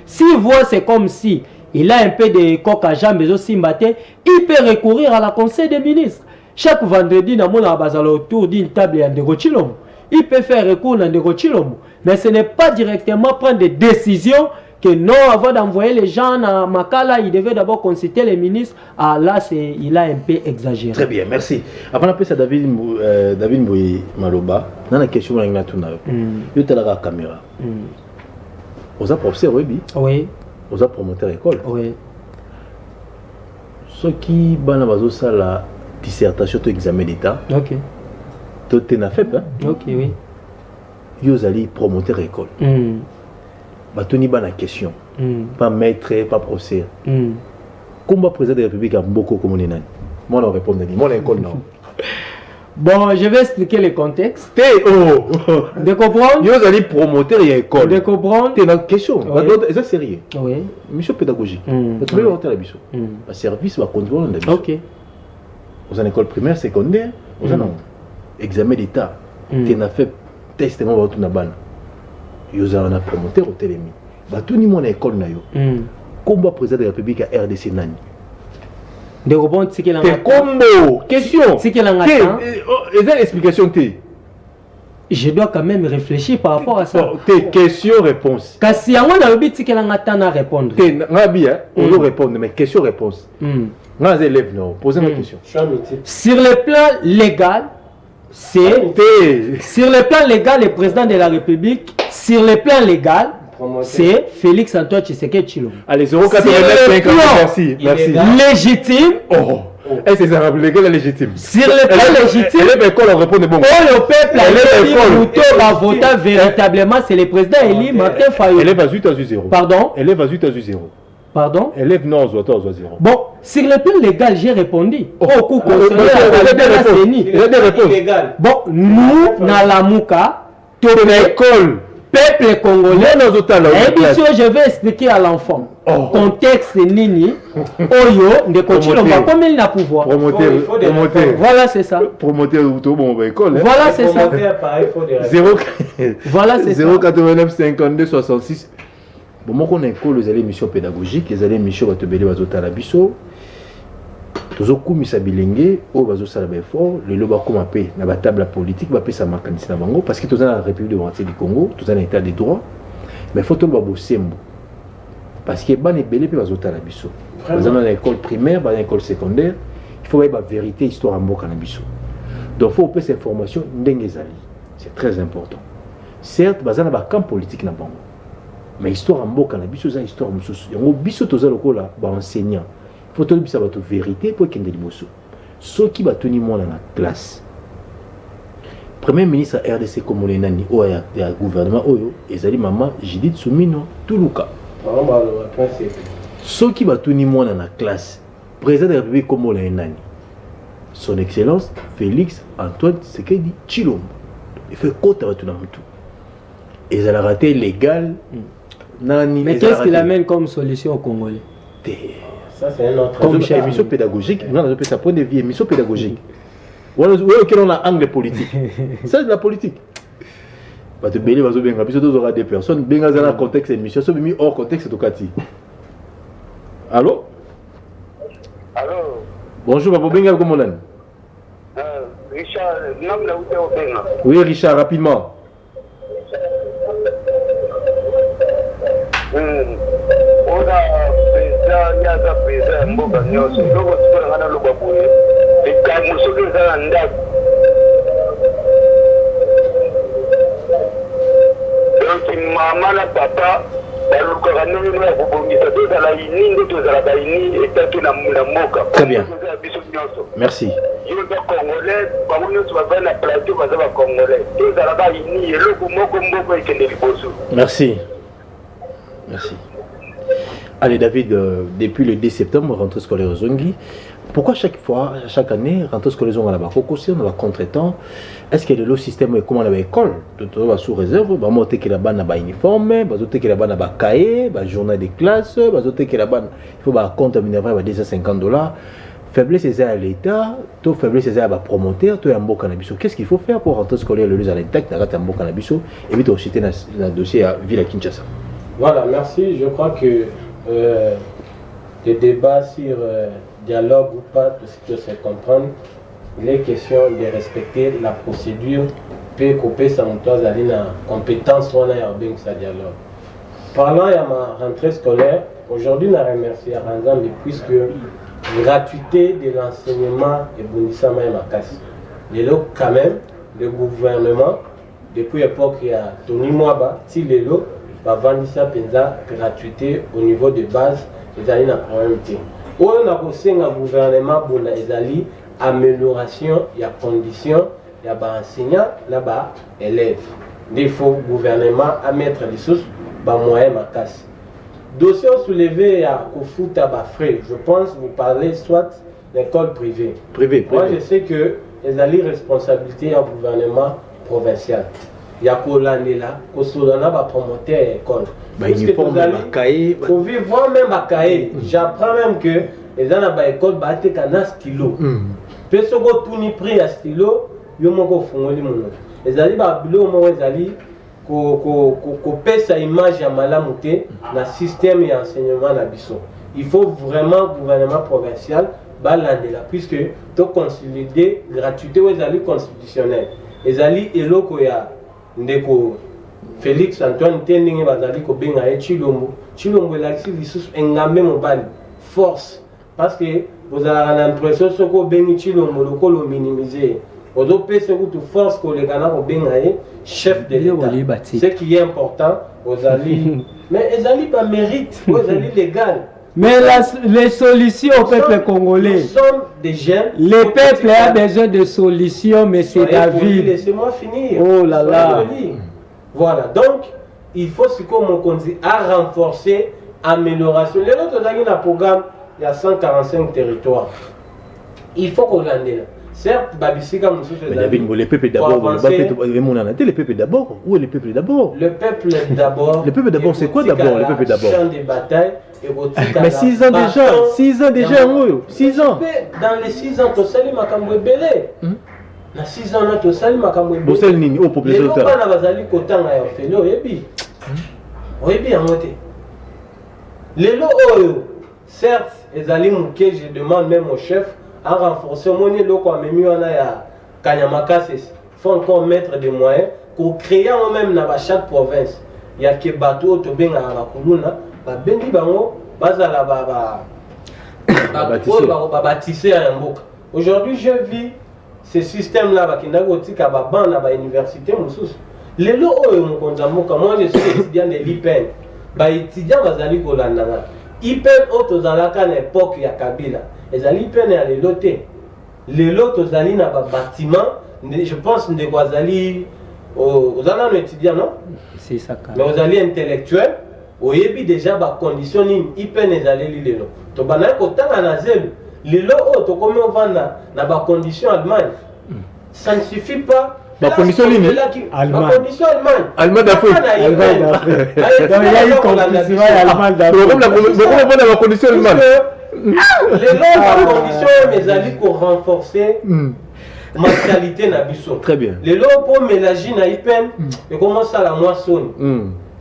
Speaker 3: Si voit c'est comme si il a un peu de coq à jambes, il peut recourir à la conseil des ministres. Chaque vendredi, il a autour d'une table de Rochilomo. Il peut faire recours dans de Rochilomo. Mais ce n'est pas directement prendre des décisions que non, avant d'envoyer les gens à Makala, il devait d'abord consulter les ministres. Ah là, il a un peu exagéré.
Speaker 8: Très bien, merci. Avant d'appeler ça David Mbouye Maloba, dans la question, on a tout il y a la caméra. Vous avez professeur, oui. Vous avez promoteur école.
Speaker 3: Oui.
Speaker 8: Ceux qui ont fait la dissertation de l'examen d'État, tout est fait.
Speaker 3: Ok, oui.
Speaker 8: Vous allez promoteur école. Batoni ba la question, pas maître, pas professeur. Comment président de la République a beaucoup comme on est nan? Moi on répond mon école non.
Speaker 3: Bon, je vais expliquer le contexte. De comprendre?
Speaker 8: Vous allez promoteur et école.
Speaker 3: De comprendre?
Speaker 8: C'est une question. C'est sérieux.
Speaker 3: Oui.
Speaker 8: Mission pédagogique. Vous pouvez voir la mission. Le service va contrôler la mission.
Speaker 3: Ok.
Speaker 8: Vous avez une école primaire, secondaire, vous avez un examen d'État. Tu as fait testement pour tout le monde. Vous avez un promoteur au télémi. Tout le monde à l'école. Comment président de la République à RDC Nani?
Speaker 3: De rebond, c'est qu'il a
Speaker 8: un combo. Question.
Speaker 3: C'est qu'il a un
Speaker 8: explication.
Speaker 3: Je dois quand même réfléchir par rapport à ça.
Speaker 8: Questions-réponses.
Speaker 3: Kasi yango na lobi c'est qu'il a un à répondre.
Speaker 8: On doit répondre, mais question-réponse. Nous élèves, non. Posez une question.
Speaker 3: Sur le plan légal, c'est sur le plan légal, le président de la République, sur le plan légal, c'est Félix Antoine Tshisekedi Tshilombo.
Speaker 8: Allez, 0,89, merci.
Speaker 3: Légitime.
Speaker 8: Est-ce que c'est un légal légitime?
Speaker 3: Sur le plan légitime,
Speaker 8: l'école, on répond de bon.
Speaker 3: Le peuple a voté véritablement, c'est le président élu Martin Fayulu.
Speaker 8: Élève à 8 à 0.
Speaker 3: Pardon?
Speaker 8: Élève à 8 à 0.
Speaker 3: Pardon?
Speaker 8: Élève non, on 0.
Speaker 3: Bon, sur le plan légal, j'ai répondu. Bon, nous, dans la Mouka, toute l'école, peuple congolais, je vais expliquer à l'enfant. Contexte Nini, Oyo, de continuer, comme il n'a pouvoir.
Speaker 8: Promoteur.
Speaker 3: Voilà, c'est ça.
Speaker 8: Promoteur ou bon école.
Speaker 3: Voilà, c'est ça.
Speaker 8: 089 52 66. Bon, moi, on a les émissions pédagogiques, les émissions qui sont à la biso. Tous les mis à bilingue, au bazo salabé fort, le loba comme appelé, na table politique, va payer sa marque parce que tous la République démocratique du Congo, tous un état de droit, mais il faut tout le bosser parce que ban ebele pe bazota na biso dans l'école primaire dans l'école secondaire il faut avoir la vérité histoire en mboka na biso donc faut passer cette information ndenge ezali c'est très important certes bazana ba camp politique na bango mais histoire en mboka na biso za histoire mususu yango biso toza lokola ba enseignant faut tout bisa ba vérité pour kende liboso soki batuni mwana na classe Premier ministre RDC comme on est nani ou ya gouvernement oyo ezali mama Judith Soumino Tuluka. Ceux qui batuni mwana na classe président de la République comme on est nani son excellence Félix Antoine Tshisekedi Tshilombo. Il fait côte à tout le monde. Et ça a raté légal. Nani.
Speaker 3: Mais qu'est-ce qu'il amène comme solution au Congolais?
Speaker 5: Ça c'est un autre.
Speaker 8: Comme chez émission pédagogique, on a sa point de vue émission pédagogique. On a un angle politique. C'est de la politique. Bah, tu bélis, vas-y, bien, tu auras des personnes, bien, dans le contexte de l'émission, ça mis hors contexte de Kati. Allô?
Speaker 1: Allô?
Speaker 8: Bonjour, Papa Benga, comment on est?
Speaker 1: Richard, nom là où tu es au Benga.
Speaker 8: Oui, Richard, rapidement.
Speaker 1: On a président, il y a un président, Mboka Nyos, donc on se fait un logo pour lui. Et quand nous sommes dans un ndac, donc maman la papa, baluka nini na kubongisa toza la ini ndo toza la baini etatu na mboka.
Speaker 8: Très bien. Merci.
Speaker 1: Yo ba congolais, ba moni to ba na plateau ba za congolais. Toza la baini eloko moko mboko ekende liboso.
Speaker 8: Merci. Merci. Allez David, depuis le 10 septembre, rentrée scolaire Zongi, pourquoi chaque fois, chaque année, rentrée scolaire Zongi là-bas, on a contre-temps, est-ce que le système est comment à l'école? Tout va sous réserve, bah monter que là-bas n'a pas uniforme, bah monter que là-bas n'a pas cahier, bah journal de classe, bah monter que là-bas il faut bah compte minéral bah $250. Faiblesse c'est à l'État, tout faiblesse c'est à la promoteur, tout est un bon cannabis. Qu'est-ce qu'il faut faire pour rentrer scolaire le lieu à l'intact, n'a un bon cannabis, et vite aussi dans le dossier à Ville à Kinshasa.
Speaker 5: Voilà, merci. Je crois que le débat sur dialogue ou pas, tout ce que c'est comprendre, il est question de respecter la procédure, puis couper sa montoise à la compétence on a bien que ça dialogue. Parlant de ma rentrée scolaire, aujourd'hui, je remercie Ranzambe puisque la gratuité de l'enseignement est bonissama et ma casse. Et là, quand même, le gouvernement, depuis l'époque, il y a Tony Mwaba, Tilelo, va vendre ça penza gratuité au niveau de base ils allaient na problème té on a aussi un gouvernement pour les alliés amélioration il y a conditions il y a ba enseignant là-bas élèves il faut gouvernement à mettre les sources ba moyen ma casse dossier soulevé à Kofuta ba frais je pense vous parlez soit d'école privée moi je sais que les alliés responsabilité au gouvernement provincial. Il y a Kolandela, Kosolana va promoter l'école. Il faut vivre même à Kaye. J'apprends même que les gens à l'école battent un stylo. Parce que tout ni pris à stylo, ils ont fait les alliés à Bilo, les alliés qu'on paie sa image à Malamouté dans le système et enseignement à Bisso. Il faut vraiment gouvernement provincial balandela puisque tout consolider gratuité aux alliés constitutionnels. Les alliés et l'Okoya. Ndeko Félix Antoine Tendinge bazali ko benga e Tshilombo elakisi lisusu engambe mobali force parce que vous avez l'impression que ko bengi Tshilombo lokolo minimiser ozo pese kutu force ko lekana ko benga e chef de l'État ce qui est important aux alliés mais les alliés pas mérite aux alliés légal.
Speaker 3: Mais les solutions au peuple congolais,
Speaker 5: nous sommes des jeunes.
Speaker 3: Le peuple a besoin de solutions, mais c'est David.
Speaker 5: Laissez-moi finir.
Speaker 3: Oh là là.
Speaker 5: Voilà, donc il faut ce qu'on dit à renforcer, amélioration. Les autres dans le programme, il y a 145 territoires. Il faut qu'on l'en ait. Certes, Babissika Moussou,
Speaker 8: le peuple d'abord, le peuple d'abord. Où est le peuple d'abord?
Speaker 5: Le peuple d'abord.
Speaker 8: Le peuple d'abord, c'est quoi d'abord le peuple d'abord?
Speaker 5: Champ de bataille.
Speaker 8: Mais 6 ans déjà, 6 ans déjà, 6 ans.
Speaker 5: Dans les 6 ans, tu as makambo ebele. Dans 6 ans, tu as makambo ebele.
Speaker 8: Bosel nini au population
Speaker 5: de terre. Les gens bazali kotanga ya fele oyebi. Oyebi en moté. Les lots oyo, certes, ezali muke, je demande même au chef à renforcer moni loko amemi wana ya Kanyamakase. Faut encore mettre des moyens pour créer même dans chaque province.
Speaker 7: ya ke bato to benga ba kuluna ba bendi bango bazala bâtisseur ya mboka. Aujourd'hui je vis ce système là bakenda kotika ba bana ba université mususu. Lelo oyo mokonza mboka, moi je suis étudiant de l'IPN. Ba étudiant bazali kolandanga. IPN auto zalaka na époque ya Kabila. Ezali IPN ya lelo te. Lelo tozali na ba bâtiment, je pense ndeko azali aux étudiants non?
Speaker 3: C'est ça.
Speaker 7: Mais aux alliés intellectuels, au yebi déjà ba condition ni IPN ezali lelo. To bana ko tanga na zelu. Lelo o to komi ovanda na ba condition Allemagne. Ça ne suffit pas.
Speaker 8: La condition Allemagne.
Speaker 7: La condition Allemagne.
Speaker 8: Allemagne d'Afrique.
Speaker 7: Allemagne d'Afrique.
Speaker 8: Il y a eu complicité Allemagne d'Afrique. Mais comment la condition Allemagne?
Speaker 7: Les longues conditions mais ali pour renforcer mentalité na biso.
Speaker 8: Très bien.
Speaker 7: Les lots pour mélanger na IPN et commence à la moisson.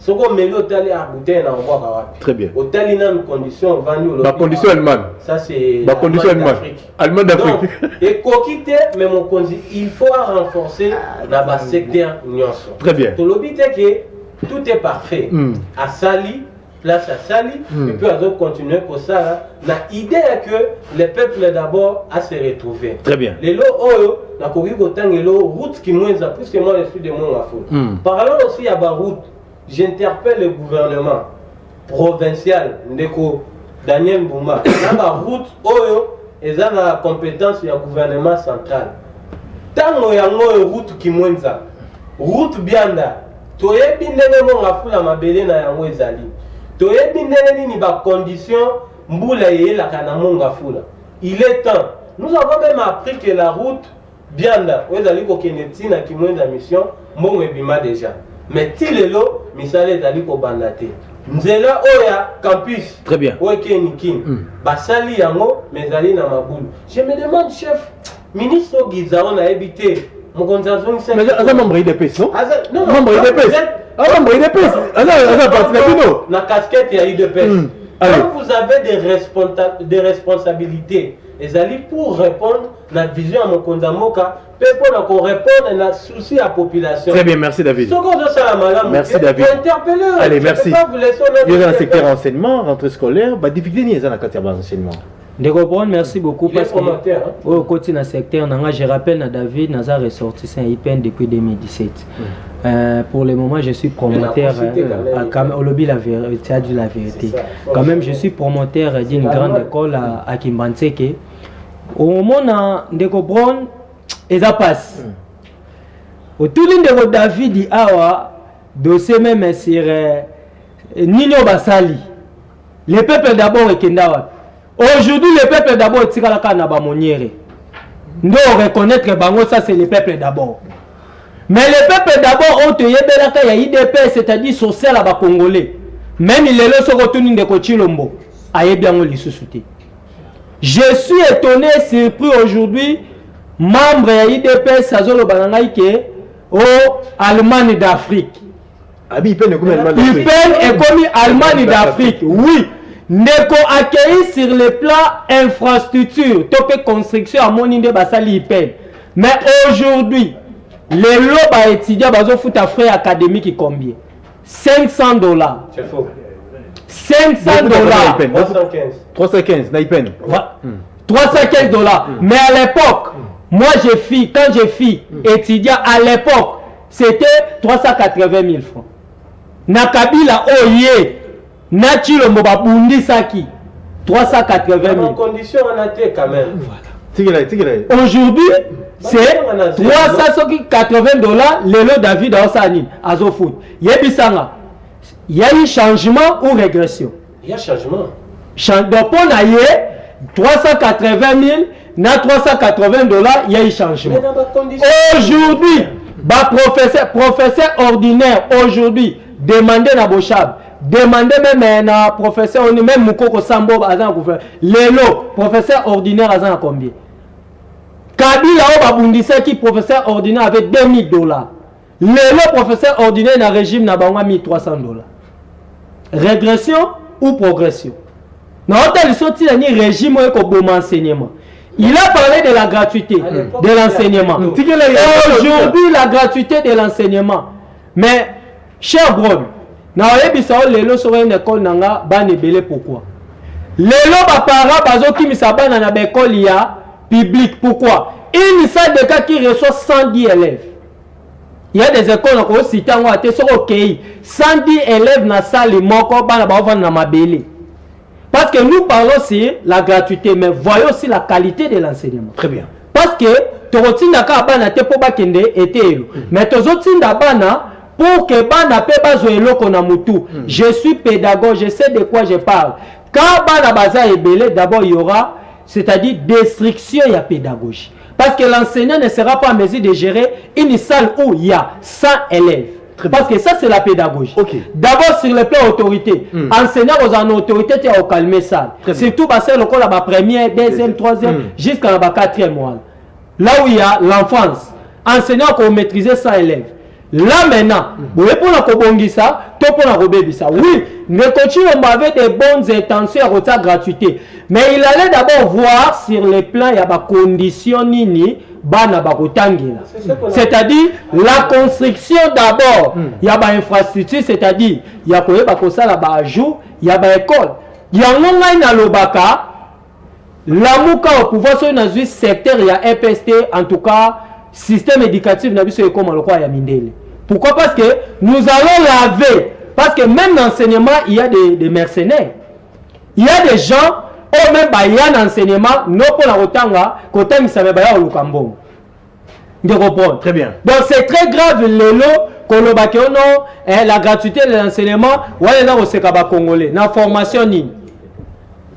Speaker 7: Ce qu'on met l'hôtel à bouteille na bois.
Speaker 8: Très bien.
Speaker 7: Hôtel in une condition vendue.
Speaker 8: La condition Allemagne.
Speaker 7: Ça c'est
Speaker 8: la condition Allemagne. Allemagne d'Afrique.
Speaker 7: Et coquité mais mon conduit il faut renforcer dans le secteur nyonso.
Speaker 8: Très bien.
Speaker 7: To l'obité que tout est parfait. À Sali place à Sali et puis à d'autres continuer pour ça. L'idée est que les peuples d'abord à se retrouver.
Speaker 8: Très bien.
Speaker 7: Les lots oyo na koki kotangelo route qui moins plus que moi je suis de mon afo. Parlons aussi à ba route. J'interpelle le gouvernement provincial ndeko Daniel Mbumba. Na ba route oyo eza na compétence ya gouvernement central. Tango yango route qui moins route bianda. Toyebi ndenge mo ngafula mabele na yango ezali. Toyebi ndenge nini ba condition mbula yelaka na monga fula. Il est temps. Nous avons même appris que la route bianda ezali ko keneti na kimwenza mission mbongo ebima déjà. Mais tilelo misale ezali ko bandate. Nzela oya campus.
Speaker 8: Très bien.
Speaker 7: Oke nikin. Basali yango mezali na mabulu. Je me demande chef ministre Gizao na ebité.
Speaker 8: Mais ça membre IDPS non?
Speaker 7: Non,
Speaker 8: membre IDPS. Membre IDPS. Ça partie de
Speaker 7: la casquette il y a IDPS. Quand vous avez des responsabilités, et allez pour répondre à la vision à mon Konzamoka, pour répondre à la souci à la population.
Speaker 8: Très bien, merci David. Merci David. Allez, merci. Il y a un secteur enseignement, rentrée scolaire, difficulté il y a un secteur enseignement.
Speaker 3: De reprendre, merci beaucoup parce que au côté dans le secteur, je rappelle à David, nous avons ressorti un IPN depuis 2017. Pour le moment, je suis promoteur au lobby la vérité. Quand même, je suis promoteur d'une grande école à Kimbanseke. Au moment de reprendre, et ça passe. Au tout de David dit awa dossier même sur Nino Basali. Le peuple d'abord est Kendawa. Aujourd'hui, le peuple d'abord est Tikalaka Nabamoniere. Nous reconnaître que Bango, ça c'est le peuple d'abord. Mais le peuple d'abord, on te yebelaka ya IDPS, c'est-à-dire social à Congolais. Même il est là sur retourne de Kochilombo. Ayebiango Lissousouté. Je suis étonné, surpris aujourd'hui, membre ya IDPS, Azolo Bananaïke, au Allemagne d'Afrique.
Speaker 8: IPN est
Speaker 3: comme Allemagne d'Afrique, oui. Neko accueilli sur le plan infrastructure, topé construction à Moninde Basali IPN. Mais aujourd'hui, les lots étudiants bazo foot à frais académiques combien? $500.
Speaker 7: C'est faux.
Speaker 3: $500.
Speaker 8: 315 na IPN.
Speaker 3: $315. Mais à l'époque, moi j'ai fait, quand j'ai fait étudiant à l'époque, c'était 380 000 francs. Nakabila oye. Naturo Mobabundi Saki 380 000.
Speaker 7: Condition on a été quand même.
Speaker 3: Aujourd'hui, c'est $380. Le lot David Osani Azofoot. Yebisanga. Il y a eu changement ou régression?
Speaker 7: Il y a changement.
Speaker 3: Donc on a eu 380 000, na $380, il y a eu changement. Aujourd'hui, professeur ordinaire aujourd'hui demandez à Bochab. Demandez même un professeur, on est même Moukoko Sambo, Lélo, professeur ordinaire à combien? Kabila Obabundisa qui professeur ordinaire avec $2000. Lélo, professeur ordinaire dans le régime n'a pas $1300. Régression ou progression? Dans le régime où enseignement. Il a parlé de la gratuité de l'enseignement. Aujourd'hui, la gratuité de l'enseignement. Mais, cher Bron, na oyebisa o lelo soki une école nanga bana ebele pourquoi lelo baparents bazokimisa bana na baekole ya public pourquoi une salle de cas qui reçoit 110 élèves. Il y a des écoles qui ont cité en été sur OK 110 élèves dans la salle moko bana ba vendre na mabele. Parce que nous parlons sur la gratuité mais voyons aussi la qualité de l'enseignement.
Speaker 8: Très bien.
Speaker 3: Parce que tokotinda ka bana te po bakende etelo mais tozotinda bana pour que bana pe bazo eloko na mutu. Je suis pédagogue, je sais de quoi je parle. Quand bana baza ebele d'abord il y aura c'est-à-dire destruction et pédagogie. Parce que l'enseignant ne sera pas en mesure de gérer une salle où il y a 100 élèves. Parce que ça, c'est la pédagogie.
Speaker 8: Okay.
Speaker 3: D'abord, sur le plan autorité. Enseignant aux en autorité, tu as calmé ça. Surtout, parce que le cours la première, deuxième, troisième, jusqu'à la quatrième mois. Là où il y a l'enfance. Enseignant qui maîtriser 100 élèves. Là maintenant, vous voulez pour la kobongisa, tout pour la robébisa. Oui, mais continue avec des bonnes intentions à votre gratuité. Mais il allait d'abord voir sur les plans, il y a des conditions nini, bana bakotangila. C'est-à-dire la construction d'abord, il y a des infrastructures, c'est-à-dire il y a quoi bakosa la bajou, il y a des écoles. Il y a un na lobaka, la mouka au pouvoir sur un secteur, il y a FST, en tout cas, système éducatif n'a vu ce comme le roi Yamindele. Pourquoi? Parce que nous allons laver. Parce que même dans l'enseignement, il y a des mercenaires. Il y a des gens, ou même il y a un enseignement, non pour la rotanga, quand ils savent pas au Lukambon. De reprendre.
Speaker 8: Très bien.
Speaker 3: Donc c'est très grave le lot, la gratuité de l'enseignement, ou là au Sekaba Congolais, dans la formation ni.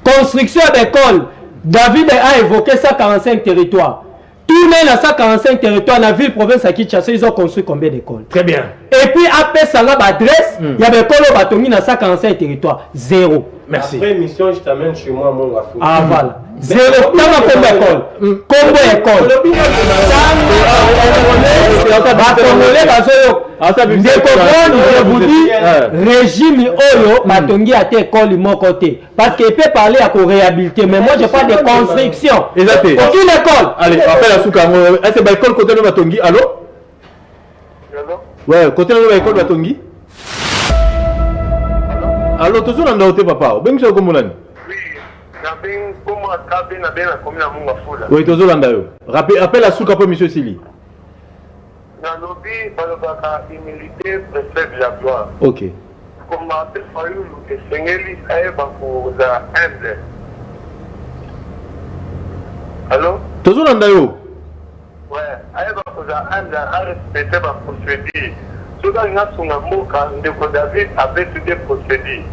Speaker 3: Construction d'école. David a évoqué 145 territoires. Tous les 145 territoires, la ville, province à Kinshasa, ils ont construit combien d'écoles?
Speaker 8: Très bien.
Speaker 3: Et puis après ça, l'adresse, il y avait école au Batongi dans 145 territoires. Zéro.
Speaker 8: Merci.
Speaker 5: Après émission, je t'amène chez moi, mon gars.
Speaker 3: Ah voilà. Zéro. Dans ma combien d'école? Combien d'école? Je vous dis, régime Oyo, Batongi a été école mon côté. Parce qu'il peut parler à réhabiliter, mais moi, je pas de construction.
Speaker 8: Aucune
Speaker 3: école.
Speaker 8: Allez, appelle à Souka. Est-ce que l'école côté de Batongi? Allô? Ouais, côté de l'école Batongi? Allô, toujours dans le papa. Ben, je suis comme ça. Oui, toujours dans le appelle à Souka pour monsieur Sili.
Speaker 1: Dans le lobby, il humilité précède la gloire.
Speaker 8: Ok.
Speaker 1: Comme Martin Fayoul et Sengeli, pour la humble. Allô?
Speaker 8: Toujours dans le
Speaker 1: ouais, pour la humble, à respecter ma procédure. Ce que nous avons David avait toutes les procédures.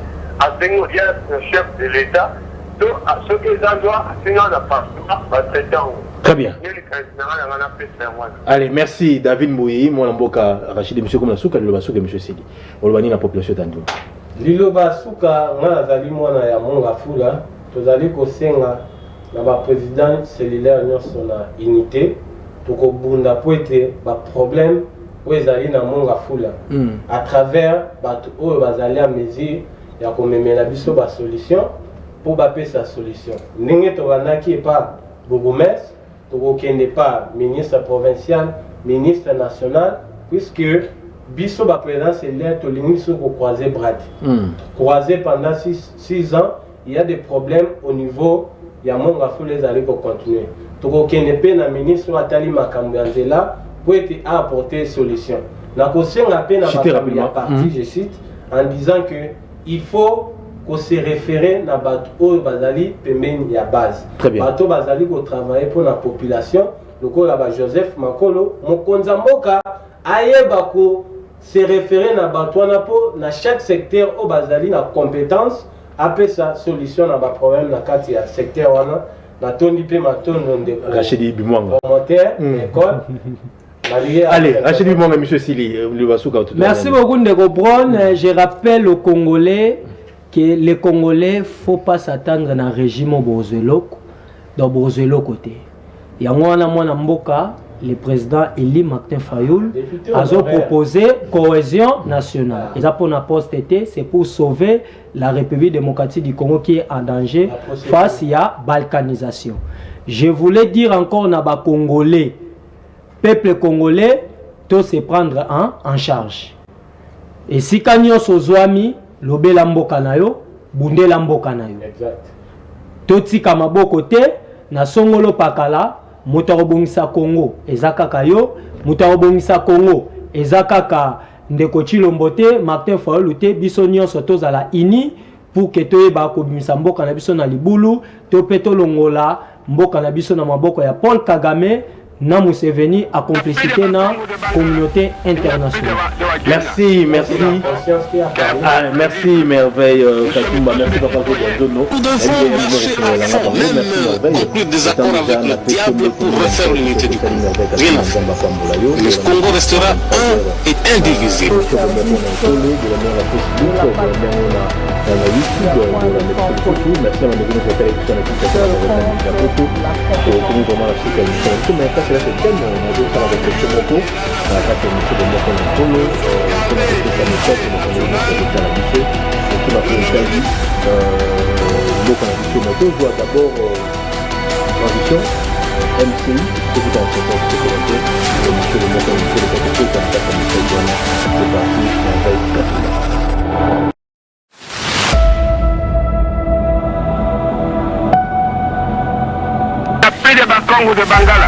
Speaker 1: À le chef de l'État, donc à ce que les endroits, à l'appartement, va traiter en haut.
Speaker 8: Très bien. Allez, merci David Mouyi, mon amboka Rachid monsieur comme la souka le basuka monsieur Sidi. On va la population tandou.
Speaker 5: Lilo basuka nga zali mwana ya monga fula, tozali kosenga na ba président cellulaire nyonso na unité toko bunda poete ba problème o ezali na monga fula. À travers bato o bazali a mesure ya komemela biso ba solution pour ba pesa solution. Ndenge to banaki pa bourgmestre qui n'est pas ministre provincial, ministre national, puisque Bisso va présent c'est l'air to l'union pour croiser bras. Croiser pendant 6 ans, il y a des problèmes au niveau, il y a mon gafou les aller pour continuer. Qui n'est pas le ministre Atali Makambianzela pour apporter solution. La question à peine à partie, je cite, en disant que il faut qu'on se référer à Bato Bazali Pemben ya base. Bato Bazali ko travailler pour la population. Le ko là Joseph Makolo, Mokonza Mboka ayeba ko se référer à Bato na po na chaque secteur au Bazali na compétence après sa solution na ba problème na kati ya secteur wana na tondi pe matondo de
Speaker 8: Rachidi Bimwanga.
Speaker 5: Promoteur école.
Speaker 8: Allez, Rachidi Bimwanga monsieur Sili, le basuka tout.
Speaker 3: Merci beaucoup Ndeko Brown, je rappelle aux Congolais que les Congolais ne faut pas s'attendre à un régime au Bozelo, dans Bozelo côté. Il y a un Mboka, le président Eli Martin Fayoul a proposé cohésion nationale. Et ça pour la poste-été, c'est pour sauver la République démocratique du Congo qui est en danger face à la balkanisation. Je voulais dire encore à Congolais, peuple congolais, tout se prendre en charge. esika nyonso ozwami lobela mboka na yo bundela mboka na yo
Speaker 7: Exact.
Speaker 3: totika maboko te na songolo pakala moto akobongisa Congo eza kaka yo moto akobongisa Congo eza kaka ndeko Chilombo te Martin Fayulu te biso nyonso tozala ini pour que toyeba kobimisa mboka na biso na libulu to pe tolongola mboka na biso na maboko ya Paul Kagame na Museveni à complicité na communauté internationale.
Speaker 8: Merci, merci. Ah, merci merveille Katumba, merci Papa Godono.
Speaker 2: Nous devons marcher à fond, même conclure des accords avec le diable pour refaire l'unité du Congo. Rien à faire. Le Congo restera un et indivisible.
Speaker 8: D'abord transition MCI, c'est tout un
Speaker 1: Congo de Bangala.